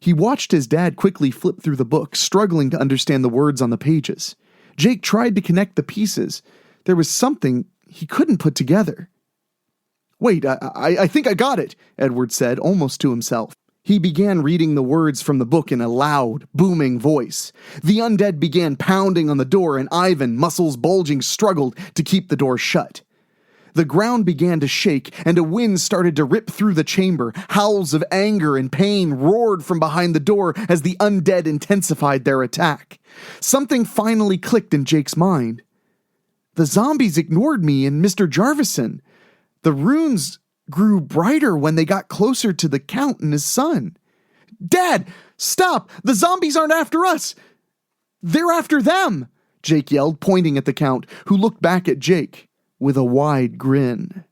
He watched his dad quickly flip through the book, struggling to understand the words on the pages. Jake tried to connect the pieces. There was something he couldn't put together. Wait, I think I got it, Edward said, almost to himself. He began reading the words from the book in a loud, booming voice. The undead began pounding on the door, and Ivan, muscles bulging, struggled to keep the door shut. The ground began to shake, and a wind started to rip through the chamber. Howls of anger and pain roared from behind the door as the undead intensified their attack. Something finally clicked in Jake's mind. The zombies ignored me and Mr. Jarvison. The runes grew brighter when they got closer to the Count and his son. Dad, stop! The zombies aren't after us! They're after them! Jake yelled, pointing at the Count, who looked back at Jake with a wide grin.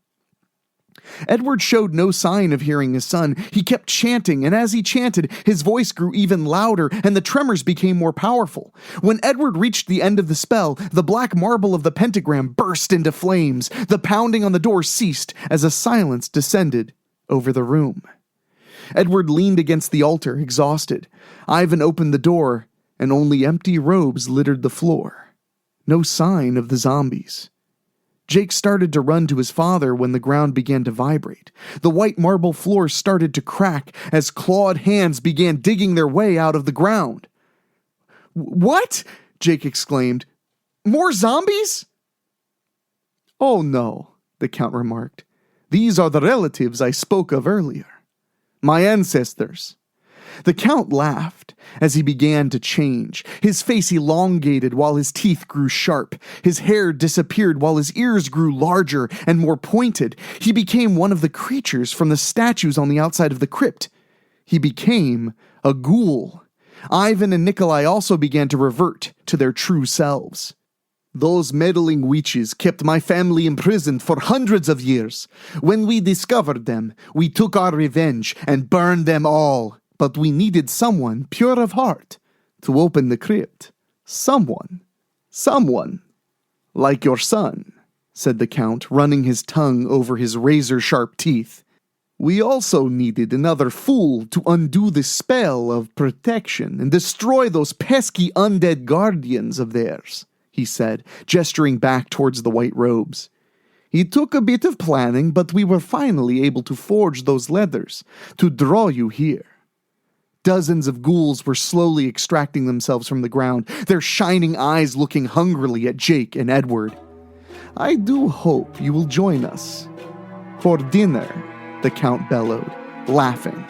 Edward showed no sign of hearing his son. He kept chanting, and as he chanted, his voice grew even louder, and the tremors became more powerful. When Edward reached the end of the spell, the black marble of the pentagram burst into flames. The pounding on the door ceased as a silence descended over the room. Edward leaned against the altar, exhausted. Ivan opened the door, and only empty robes littered the floor. No sign of the zombies. Jake started to run to his father when the ground began to vibrate. The white marble floor started to crack as clawed hands began digging their way out of the ground. What? Jake exclaimed. More zombies? Oh no, the Count remarked. These are the relatives I spoke of earlier. My ancestors. The Count laughed as he began to change. His face elongated while his teeth grew sharp. His hair disappeared while his ears grew larger and more pointed. He became one of the creatures from the statues on the outside of the crypt. He became a ghoul. Ivan and Nikolai also began to revert to their true selves. Those meddling witches kept my family imprisoned for hundreds of years. When we discovered them, we took our revenge and burned them all. But we needed someone pure of heart to open the crypt. Someone like your son, said the Count, running his tongue over his razor-sharp teeth. We also needed another fool to undo the spell of protection and destroy those pesky undead guardians of theirs, he said, gesturing back towards the white robes. It took a bit of planning, but we were finally able to forge those leathers to draw you here. Dozens of ghouls were slowly extracting themselves from the ground, their shining eyes looking hungrily at Jake and Edward. I do hope you will join us for dinner, the Count bellowed, laughing.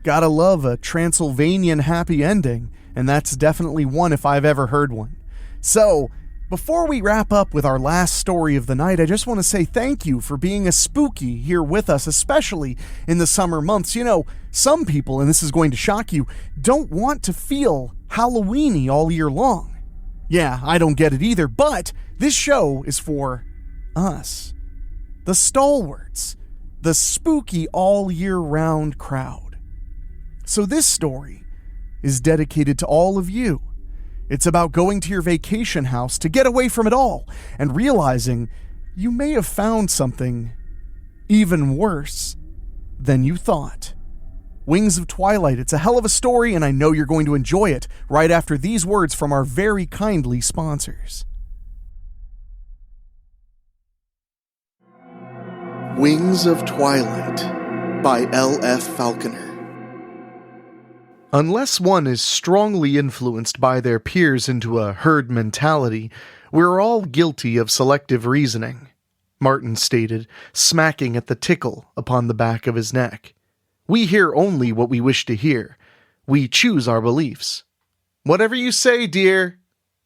Gotta love a Transylvanian happy ending, and that's definitely one if I've ever heard one. So, before we wrap up with our last story of the night, I just want to say thank you for being a spooky here with us, especially in the summer months. You know, some people, and this is going to shock you, don't want to feel Halloween-y all year long. Yeah, I don't get it either, but this show is for us, the stalwarts, the spooky all year round crowd. So this story is dedicated to all of you. It's about going to your vacation house to get away from it all and realizing you may have found something even worse than you thought. Wings of Twilight. It's a hell of a story, and I know you're going to enjoy it right after these words from our very kindly sponsors. Wings of Twilight by L.F. Falconer. Unless one is strongly influenced by their peers into a herd mentality, we're all guilty of selective reasoning, Martin stated, smacking at the tickle upon the back of his neck. We hear only what we wish to hear. We choose our beliefs. Whatever you say, dear,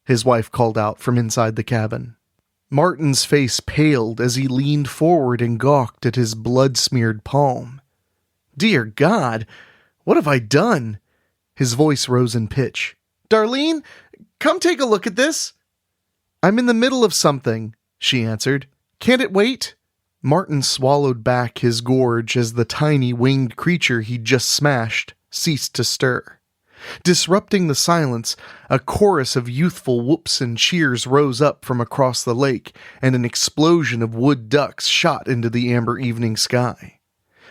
his wife called out from inside the cabin. Martin's face paled as he leaned forward and gawked at his blood-smeared palm. Dear God, what have I done? His voice rose in pitch. Darlene, come take a look at this. I'm in the middle of something, she answered. Can't it wait? Martin swallowed back his gorge as the tiny winged creature he'd just smashed ceased to stir. Disrupting the silence, a chorus of youthful whoops and cheers rose up from across the lake, and an explosion of wood ducks shot into the amber evening sky.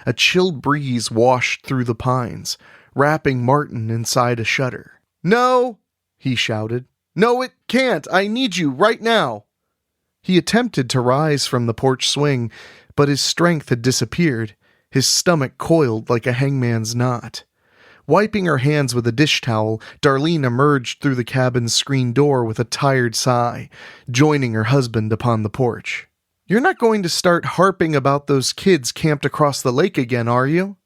A chilled breeze washed through the pines, wrapping Martin inside a shudder. No, he shouted. No, it can't. I need you right now. He attempted to rise from the porch swing, but his strength had disappeared, his stomach coiled like a hangman's knot. Wiping her hands with a dish towel, Darlene emerged through the cabin's screen door with a tired sigh, joining her husband upon the porch. You're not going to start harping about those kids camped across the lake again, are you?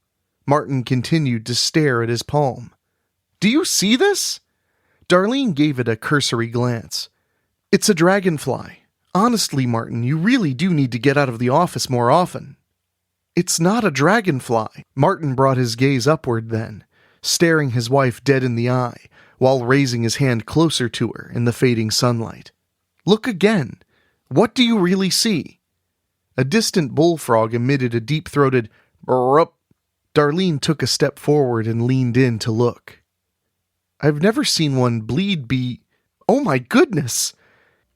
Martin continued to stare at his palm. Do you see this? Darlene gave it a cursory glance. It's a dragonfly. Honestly, Martin, you really do need to get out of the office more often. It's not a dragonfly. Martin brought his gaze upward then, staring his wife dead in the eye, while raising his hand closer to her in the fading sunlight. Look again. What do you really see? A distant bullfrog emitted a deep-throated brrrup. Darlene took a step forward and leaned in to look. I've never seen one bleed. Oh my goodness!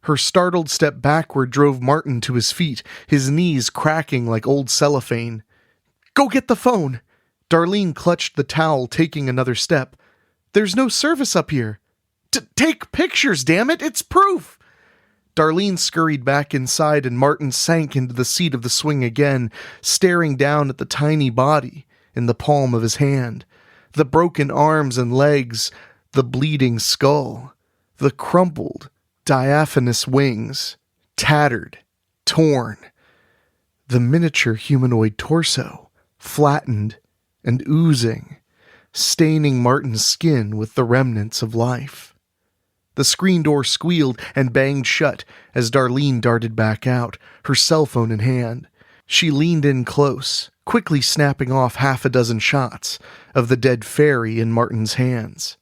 Her startled step backward drove Martin to his feet, his knees cracking like old cellophane. Go get the phone! Darlene clutched the towel, taking another step. There's no service up here. Take pictures, damn it! It's proof! Darlene scurried back inside and Martin sank into the seat of the swing again, staring down at the tiny body in the palm of his hand, the broken arms and legs, the bleeding skull, the crumpled, diaphanous wings, tattered, torn, the miniature humanoid torso, flattened and oozing, staining Martin's skin with the remnants of life. The screen door squealed and banged shut as Darlene darted back out, her cell phone in hand. She leaned in close, quickly snapping off half a dozen shots of the dead fairy in Martin's hands.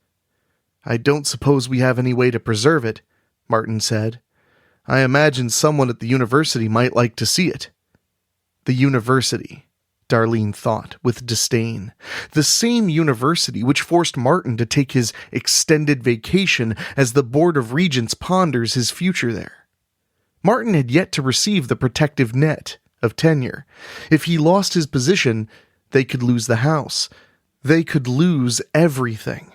I don't suppose we have any way to preserve it, Martin said. I imagine someone at the university might like to see it. The university, Darlene thought with disdain. The same university which forced Martin to take his extended vacation as the Board of Regents ponders his future there. Martin had yet to receive the protective net of tenure. If he lost his position, they could lose the house. They could lose everything.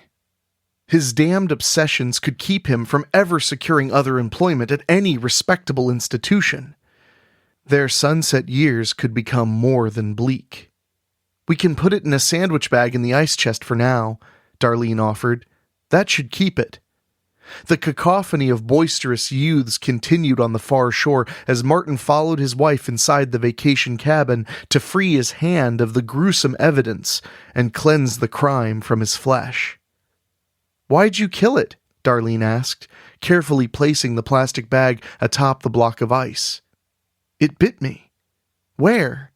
His damned obsessions could keep him from ever securing other employment at any respectable institution. Their sunset years could become more than bleak. We can put it in a sandwich bag in the ice chest for now, Darlene offered. That should keep it. The cacophony of boisterous youths continued on the far shore as Martin followed his wife inside the vacation cabin to free his hand of the gruesome evidence and cleanse the crime from his flesh. Why'd you kill it? Darlene asked, carefully placing the plastic bag atop the block of ice. It bit me. Where?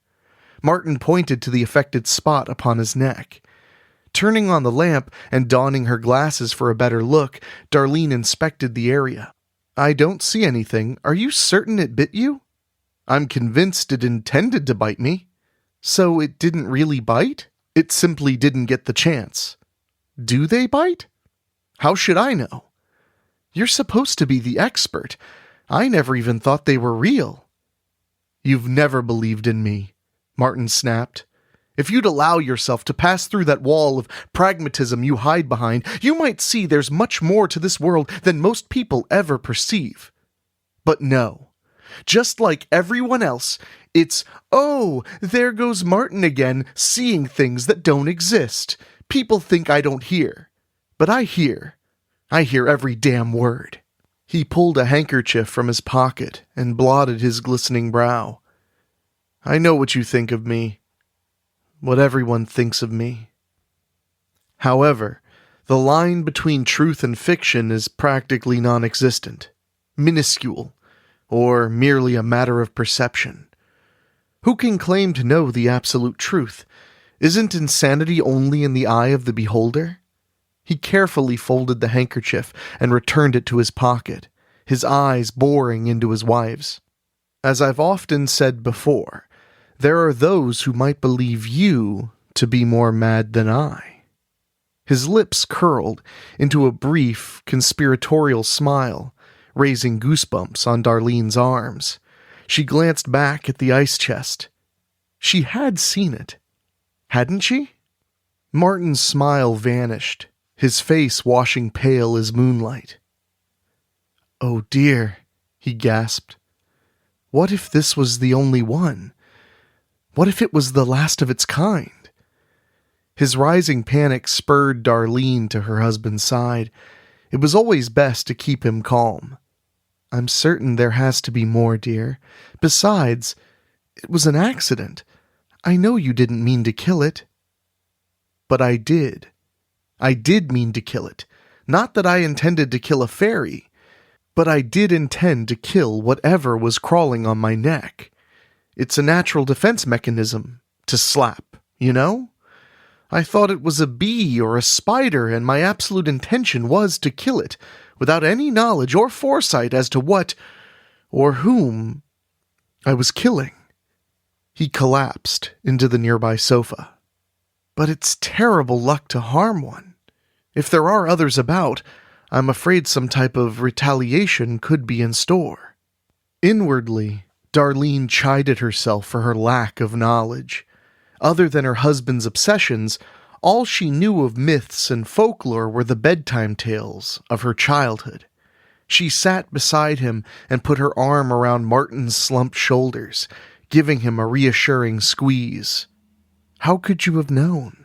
Martin pointed to the affected spot upon his neck. Turning on the lamp and donning her glasses for a better look, Darlene inspected the area. I don't see anything. Are you certain it bit you? I'm convinced it intended to bite me. So it didn't really bite? It simply didn't get the chance. Do they bite? How should I know? You're supposed to be the expert. I never even thought they were real. You've never believed in me, Martin snapped. If you'd allow yourself to pass through that wall of pragmatism you hide behind, you might see there's much more to this world than most people ever perceive. But no. Just like everyone else, it's, oh, there goes Martin again, seeing things that don't exist. People think I don't hear. But I hear. I hear every damn word. He pulled a handkerchief from his pocket and blotted his glistening brow. I know what you think of me. What everyone thinks of me. However, the line between truth and fiction is practically non-existent, minuscule, or merely a matter of perception. Who can claim to know the absolute truth? Isn't insanity only in the eye of the beholder? He carefully folded the handkerchief and returned it to his pocket, his eyes boring into his wife's. As I've often said before, there are those who might believe you to be more mad than I. His lips curled into a brief, conspiratorial smile, raising goosebumps on Darlene's arms. She glanced back at the ice chest. She had seen it, hadn't she? Martin's smile vanished, his face washing pale as moonlight. Oh dear, he gasped. What if this was the only one? What if it was the last of its kind? His rising panic spurred Darlene to her husband's side. It was always best to keep him calm. I'm certain there has to be more, dear. Besides, it was an accident. I know you didn't mean to kill it. But I did. I did mean to kill it. Not that I intended to kill a fairy, but I did intend to kill whatever was crawling on my neck. It's a natural defense mechanism, to slap, you know? I thought it was a bee or a spider, and my absolute intention was to kill it, without any knowledge or foresight as to what, or whom, I was killing. He collapsed into the nearby sofa. But it's terrible luck to harm one. If there are others about, I'm afraid some type of retaliation could be in store. Inwardly, Darlene chided herself for her lack of knowledge. Other than her husband's obsessions, all she knew of myths and folklore were the bedtime tales of her childhood. She sat beside him and put her arm around Martin's slumped shoulders, giving him a reassuring squeeze. How could you have known?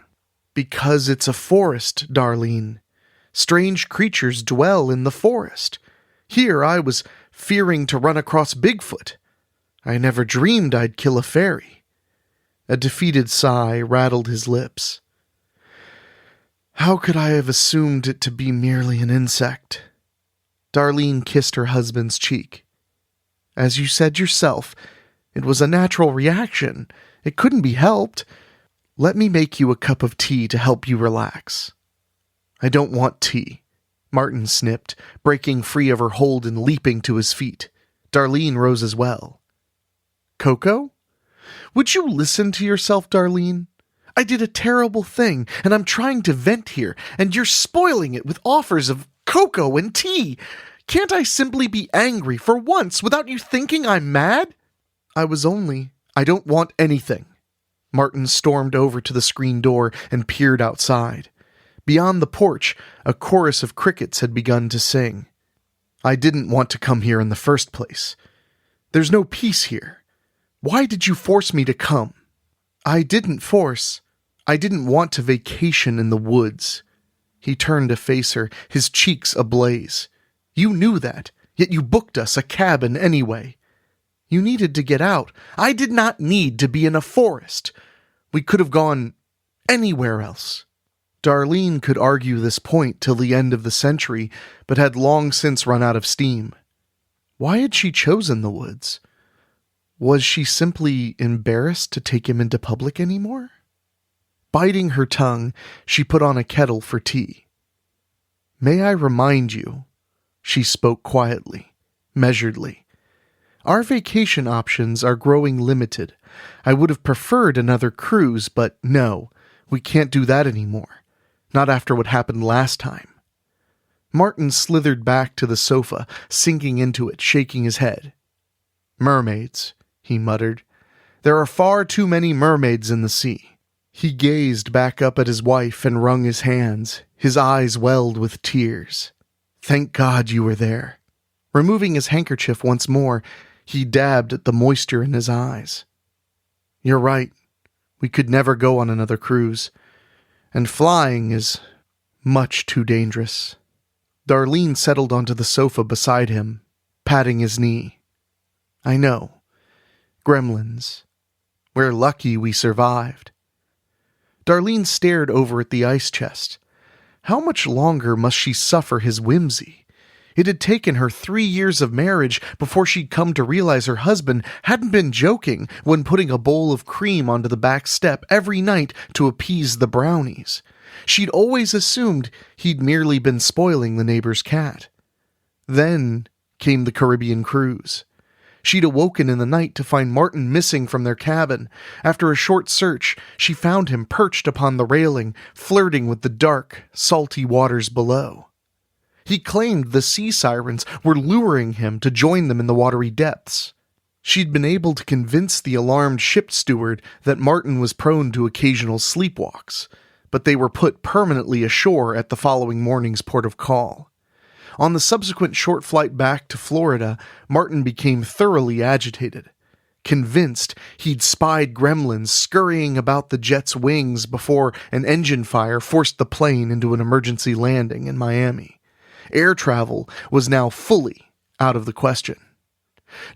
Because it's a forest, Darlene. Strange creatures dwell in the forest. Here I was fearing to run across Bigfoot. I never dreamed I'd kill a fairy. A defeated sigh rattled his lips. How could I have assumed it to be merely an insect? Darlene kissed her husband's cheek. As you said yourself, it was a natural reaction. It couldn't be helped. Let me make you a cup of tea to help you relax. I don't want tea, Martin snipped, breaking free of her hold and leaping to his feet. Darlene rose as well. Cocoa? Would you listen to yourself, Darlene? I did a terrible thing, and I'm trying to vent here, and you're spoiling it with offers of cocoa and tea. Can't I simply be angry for once without you thinking I'm mad? I don't want anything. Martin stormed over to the screen door and peered outside. Beyond the porch, a chorus of crickets had begun to sing. I didn't want to come here in the first place. There's no peace here. Why did you force me to come? I didn't force. I didn't want to vacation in the woods. He turned to face her, his cheeks ablaze. You knew that, yet you booked us a cabin anyway. You needed to get out. I did not need to be in a forest. We could have gone anywhere else. Darlene could argue this point till the end of the century, but had long since run out of steam. Why had she chosen the woods? Was she simply embarrassed to take him into public anymore? Biting her tongue, she put on a kettle for tea. May I remind you, she spoke quietly, measuredly. Our vacation options are growing limited. I would have preferred another cruise, but no, we can't do that anymore. Not after what happened last time. Martin slithered back to the sofa, sinking into it, shaking his head. Mermaids, he muttered. There are far too many mermaids in the sea. He gazed back up at his wife and wrung his hands, his eyes welled with tears. Thank God you were there. Removing his handkerchief once more, he dabbed at the moisture in his eyes. You're right. We could never go on another cruise. And flying is much too dangerous. Darlene settled onto the sofa beside him, patting his knee. I know. Gremlins. We're lucky we survived. Darlene stared over at the ice chest. How much longer must she suffer his whimsy? It had taken her 3 years of marriage before she'd come to realize her husband hadn't been joking when putting a bowl of cream onto the back step every night to appease the brownies. She'd always assumed he'd merely been spoiling the neighbor's cat. Then came the Caribbean cruise. She'd awoken in the night to find Martin missing from their cabin. After a short search, she found him perched upon the railing, flirting with the dark, salty waters below. He claimed the sea sirens were luring him to join them in the watery depths. She'd been able to convince the alarmed ship steward that Martin was prone to occasional sleepwalks, but they were put permanently ashore at the following morning's port of call. On the subsequent short flight back to Florida, Martin became thoroughly agitated, convinced he'd spied gremlins scurrying about the jet's wings before an engine fire forced the plane into an emergency landing in Miami. Air travel was now fully out of the question.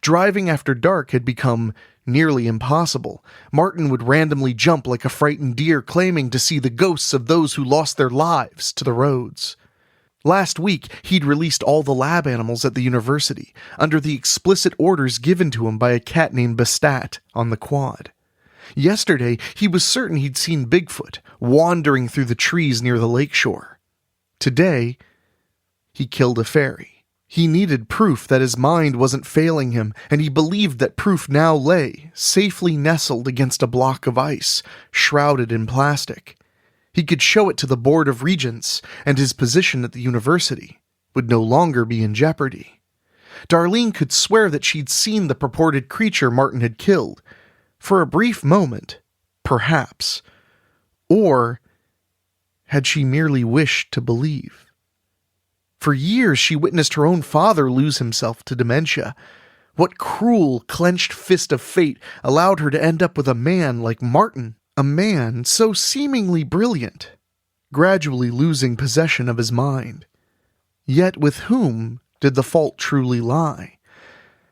Driving after dark had become nearly impossible. Martin would randomly jump like a frightened deer, claiming to see the ghosts of those who lost their lives to the roads. Last week, he'd released all the lab animals at the university, under the explicit orders given to him by a cat named Bastat on the quad. Yesterday, he was certain he'd seen Bigfoot wandering through the trees near the lakeshore. Today, he killed a fairy. He needed proof that his mind wasn't failing him, and he believed that proof now lay, safely nestled against a block of ice, shrouded in plastic. He could show it to the Board of Regents, and his position at the university would no longer be in jeopardy. Darlene could swear that she'd seen the purported creature Martin had killed. For a brief moment, perhaps. Or had she merely wished to believe? For years she witnessed her own father lose himself to dementia. What cruel, clenched fist of fate allowed her to end up with a man like Martin? A man so seemingly brilliant, gradually losing possession of his mind. Yet with whom did the fault truly lie?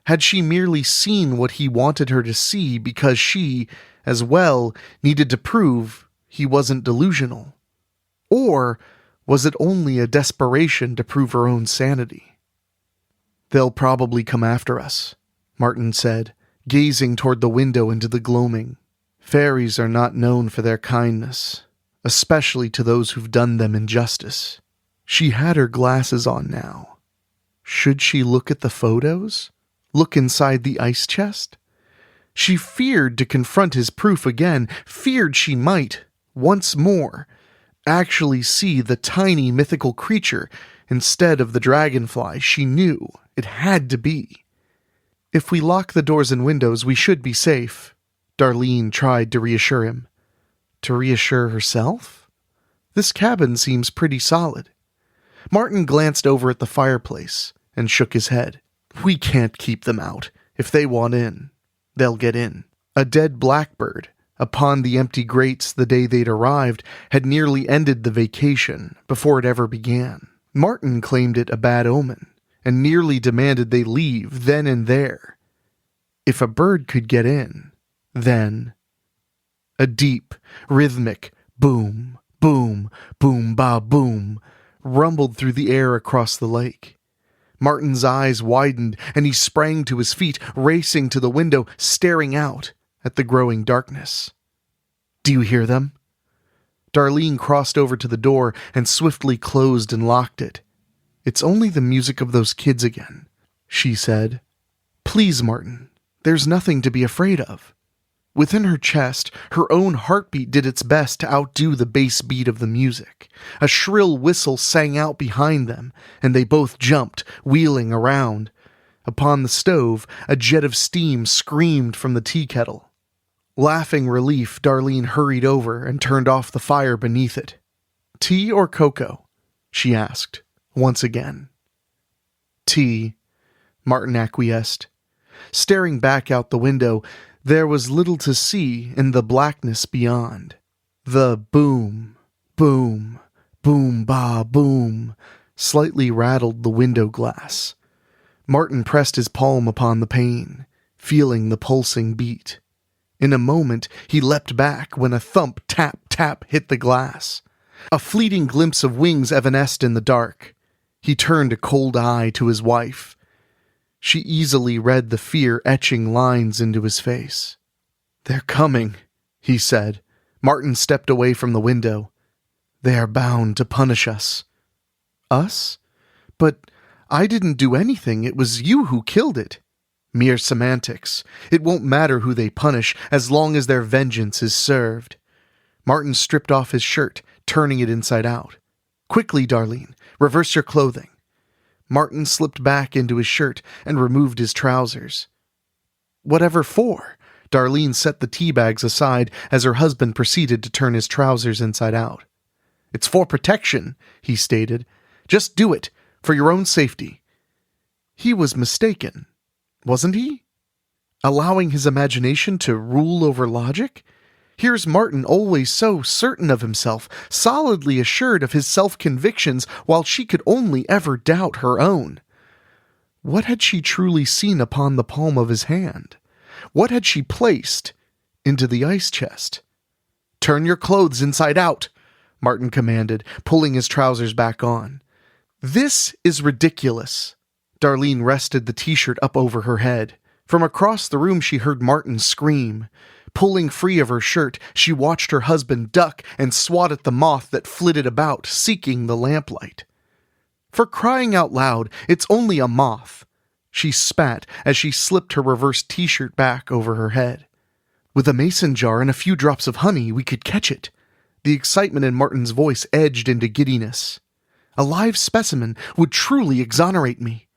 Had she merely seen what he wanted her to see because she, as well, needed to prove he wasn't delusional? Or was it only a desperation to prove her own sanity? They'll probably come after us, Martin said, gazing toward the window into the gloaming. Fairies are not known for their kindness, especially to those who've done them injustice. She had her glasses on now. Should she look at the photos? Look inside the ice chest? She feared to confront his proof again, feared she might, once more, actually see the tiny mythical creature instead of the dragonfly she knew it had to be. If we lock the doors and windows, we should be safe, Darlene tried to reassure him. To reassure herself? This cabin seems pretty solid. Martin glanced over at the fireplace and shook his head. We can't keep them out. If they want in, they'll get in. A dead blackbird upon the empty grates the day they'd arrived had nearly ended the vacation before it ever began. Martin claimed it a bad omen and nearly demanded they leave then and there. If a bird could get in, then a deep, rhythmic boom, boom, boom, ba, boom rumbled through the air across the lake. Martin's eyes widened, and he sprang to his feet, racing to the window, staring out at the growing darkness. Do you hear them? Darlene crossed over to the door and swiftly closed and locked it. It's only the music of those kids again, she said. Please, Martin, there's nothing to be afraid of. Within her chest, her own heartbeat did its best to outdo the bass beat of the music. A shrill whistle sang out behind them, and they both jumped, wheeling around. Upon the stove, a jet of steam screamed from the tea kettle. Laughing relief, Darlene hurried over and turned off the fire beneath it. "Tea or cocoa?" she asked, once again. "Tea," Martin acquiesced. Staring back out the window, there was little to see in the blackness beyond. The boom, boom, boom-ba-boom slightly rattled the window glass. Martin pressed his palm upon the pane, feeling the pulsing beat. In a moment, he leapt back when a thump tap-tap hit the glass. A fleeting glimpse of wings evanesced in the dark. He turned a cold eye to his wife. She easily read the fear etching lines into his face. "They're coming," he said. Martin stepped away from the window. "They are bound to punish us." "Us? But I didn't do anything. It was you who killed it." "Mere semantics. It won't matter who they punish as long as their vengeance is served." Martin stripped off his shirt, turning it inside out. "Quickly, Darlene, reverse your clothing." Martin slipped back into his shirt and removed his trousers. "Whatever for?" Darlene set the tea bags aside as her husband proceeded to turn his trousers inside out. "It's for protection," he stated. "Just do it, for your own safety." He was mistaken, wasn't he? Allowing his imagination to rule over logic? Here's Martin always so certain of himself, solidly assured of his self-convictions, while she could only ever doubt her own. What had she truly seen upon the palm of his hand? What had she placed into the ice chest? "Turn your clothes inside out," Martin commanded, pulling his trousers back on. "This is ridiculous." Darlene rested the t-shirt up over her head. From across the room she heard Martin scream. Pulling free of her shirt, she watched her husband duck and swat at the moth that flitted about, seeking the lamplight. "For crying out loud, it's only a moth," she spat as she slipped her reversed t-shirt back over her head. "With a mason jar and a few drops of honey, we could catch it." The excitement in Martin's voice edged into giddiness. "A live specimen would truly exonerate me."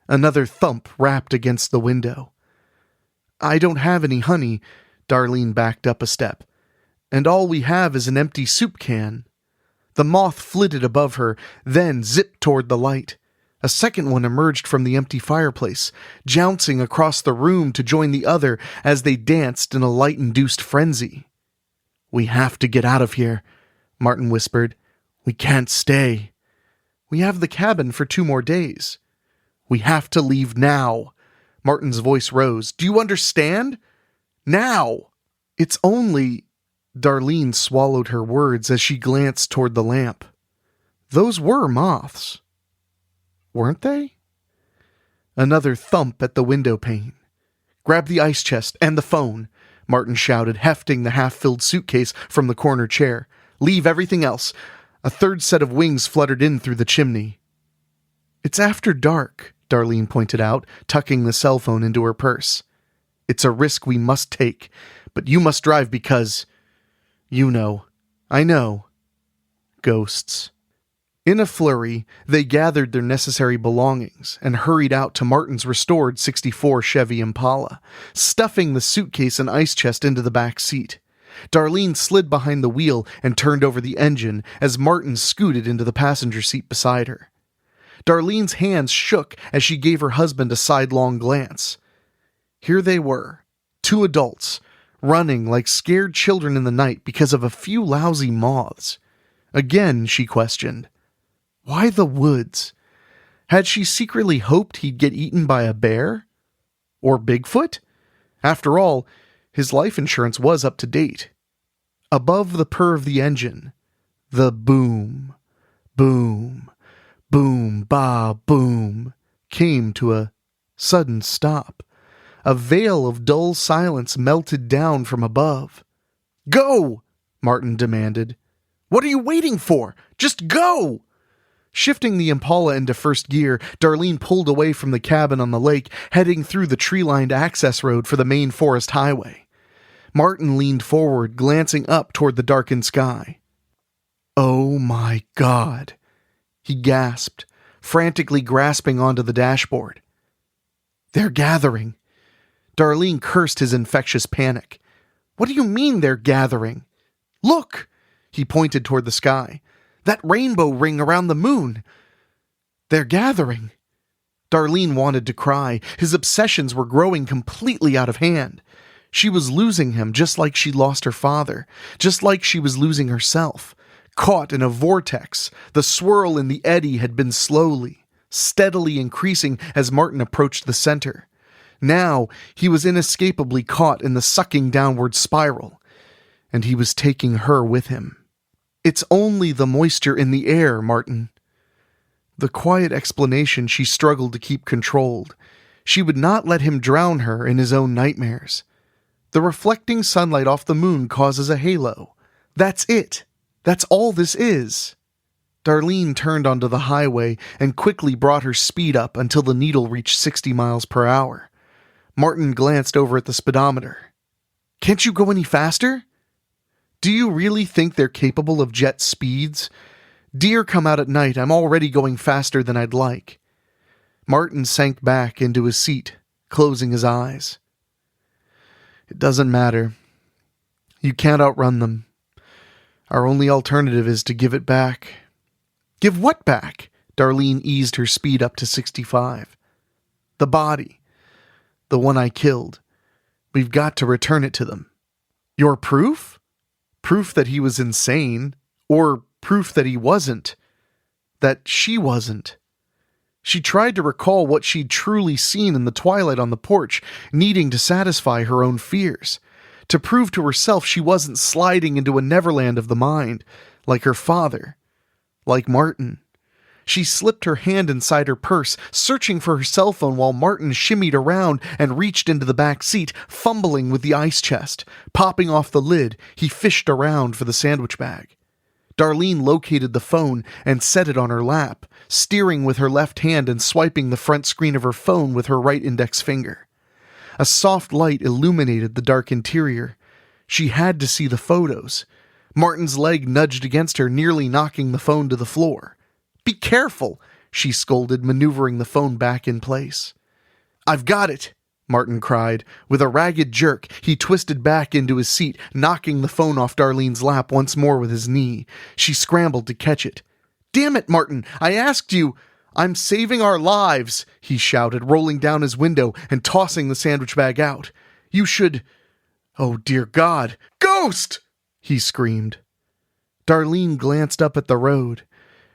Another thump rapped against the window. "I don't have any honey." Darlene backed up a step. "And all we have is an empty soup can." The moth flitted above her, then zipped toward the light. A second one emerged from the empty fireplace, jouncing across the room to join the other as they danced in a light-induced frenzy. "We have to get out of here," Martin whispered. "We can't stay." "We have the cabin for 2 more days." "We have to leave now." Martin's voice rose. "Do you understand? Now!" "It's only—" Darlene swallowed her words as she glanced toward the lamp. "Those were moths, weren't they?" Another thump at the window pane. "Grab the ice chest and the phone," Martin shouted, hefting the half-filled suitcase from the corner chair. "Leave everything else." A third set of wings fluttered in through the chimney. "It's after dark," Darlene pointed out, tucking the cell phone into her purse. "It's a risk we must take, but you must drive because... you know. I know. Ghosts." In a flurry, they gathered their necessary belongings and hurried out to Martin's restored '64 Chevy Impala, stuffing the suitcase and ice chest into the back seat. Darlene slid behind the wheel and turned over the engine as Martin scooted into the passenger seat beside her. Darlene's hands shook as she gave her husband a sidelong glance. Here they were, 2 adults, running like scared children in the night because of a few lousy moths. Again, she questioned, why the woods? Had she secretly hoped he'd get eaten by a bear? Or Bigfoot? After all, his life insurance was up to date. Above the purr of the engine, the boom, boom, boom, ba, boom, came to a sudden stop. A veil of dull silence melted down from above. "Go!" Martin demanded. "What are you waiting for? Just go!" Shifting the Impala into first gear, Darlene pulled away from the cabin on the lake, heading through the tree-lined access road for the main forest highway. Martin leaned forward, glancing up toward the darkened sky. "Oh my God," he gasped, frantically grasping onto the dashboard. "They're gathering." Darlene cursed his infectious panic. What do you mean they're gathering? Look! He pointed toward the sky. That rainbow ring around the moon. They're gathering. Darlene wanted to cry. His obsessions were growing completely out of hand. She was losing him just like she lost her father, just like she was losing herself. Caught in a vortex, the swirl in the eddy had been slowly, steadily increasing as Martin approached the center. Now he was inescapably caught in the sucking downward spiral, and he was taking her with him. It's only the moisture in the air, Martin. The quiet explanation she struggled to keep controlled. She would not let him drown her in his own nightmares. The reflecting sunlight off the moon causes a halo. That's it. That's all this is. Darlene turned onto the highway and quickly brought her speed up until the needle reached 60 miles per hour. Martin glanced over at the speedometer. Can't you go any faster? Do you really think they're capable of jet speeds? Deer come out at night. I'm already going faster than I'd like. Martin sank back into his seat, closing his eyes. It doesn't matter. You can't outrun them. Our only alternative is to give it back. Give what back? Darlene eased her speed up to 65. The body. The one I killed. We've got to return it to them. Your proof? Proof that he was insane. Or proof that he wasn't. That she wasn't. She tried to recall what she'd truly seen in the twilight on the porch, needing to satisfy her own fears. To prove to herself she wasn't sliding into a neverland of the mind, like her father, like Martin. She slipped her hand inside her purse, searching for her cell phone while Martin shimmied around and reached into the back seat, fumbling with the ice chest. Popping off the lid, he fished around for the sandwich bag. Darlene located the phone and set it on her lap, steering with her left hand and swiping the front screen of her phone with her right index finger. A soft light illuminated the dark interior. She had to see the photos. Martin's leg nudged against her, nearly knocking the phone to the floor. Be careful, she scolded, maneuvering the phone back in place. I've got it, Martin cried. With a ragged jerk, he twisted back into his seat, knocking the phone off Darlene's lap once more with his knee. She scrambled to catch it. Damn it, Martin, I asked you. I'm saving our lives, he shouted, rolling down his window and tossing the sandwich bag out. You should... Oh, dear God. Ghost! He screamed. Darlene glanced up at the road.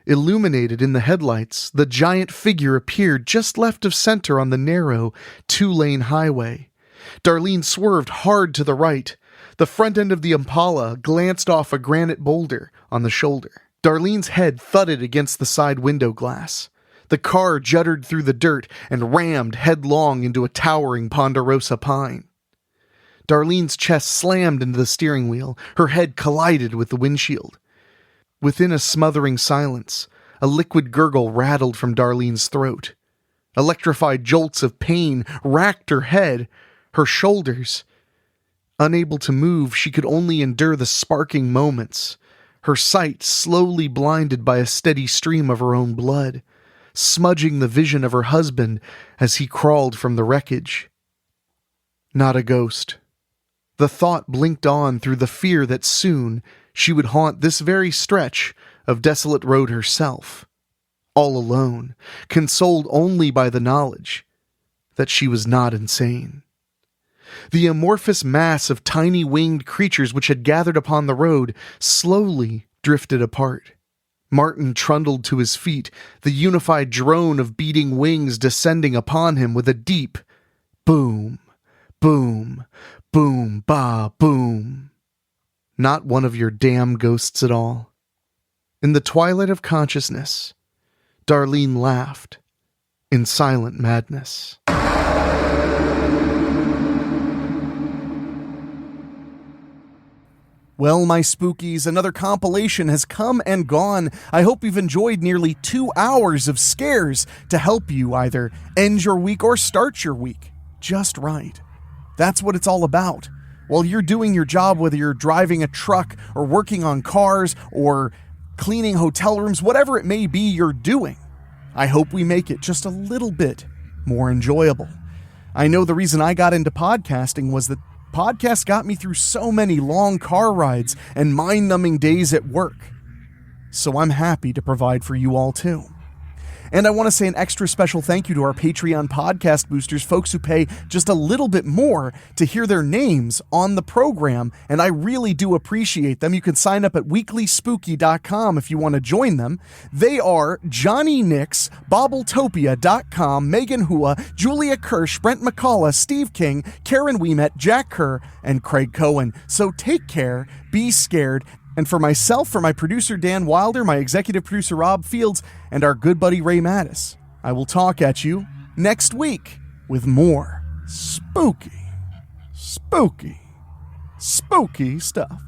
Illuminated in the headlights, the giant figure appeared just left of center on the narrow, two-lane highway. Darlene swerved hard to the right. The front end of the Impala glanced off a granite boulder on the shoulder. Darlene's head thudded against the side window glass. The car juddered through the dirt and rammed headlong into a towering ponderosa pine. Darlene's chest slammed into the steering wheel. Her head collided with the windshield. Within a smothering silence, a liquid gurgle rattled from Darlene's throat. Electrified jolts of pain racked her head, her shoulders. Unable to move, she could only endure the sparking moments, her sight slowly blinded by a steady stream of her own blood, smudging the vision of her husband as he crawled from the wreckage. Not a ghost. The thought blinked on through the fear that soon she would haunt this very stretch of desolate road herself, all alone, consoled only by the knowledge that she was not insane. The amorphous mass of tiny winged creatures which had gathered upon the road slowly drifted apart. Martin trundled to his feet, the unified drone of beating wings descending upon him with a deep boom, boom, boom, ba, boom. Not one of your damn ghosts at all. In the twilight of consciousness, Darlene laughed in silent madness. Well, my spookies, another compilation has come and gone. I hope you've enjoyed nearly 2 hours of scares to help you either end your week or start your week just right. That's what it's all about. While you're doing your job, whether you're driving a truck or working on cars or cleaning hotel rooms, whatever it may be you're doing, I hope we make it just a little bit more enjoyable. I know the reason I got into podcasting was that podcast got me through so many long car rides and mind-numbing days at work. So I'm happy to provide for you all too. And I want to say an extra special thank you to our Patreon podcast boosters, folks who pay just a little bit more to hear their names on the program, and I really do appreciate them. You can sign up at weeklyspooky.com if you want to join them. They are Johnny Nix, Bobbletopia.com, Megan Hua, Julia Kirsch, Brent McCullough, Steve King, Karen Weemet, Jack Kerr, and Craig Cohen. So take care, be scared. And for myself, for my producer Dan Wilder, my executive producer Rob Fields, and our good buddy Ray Mattis, I will talk at you next week with more spooky stuff.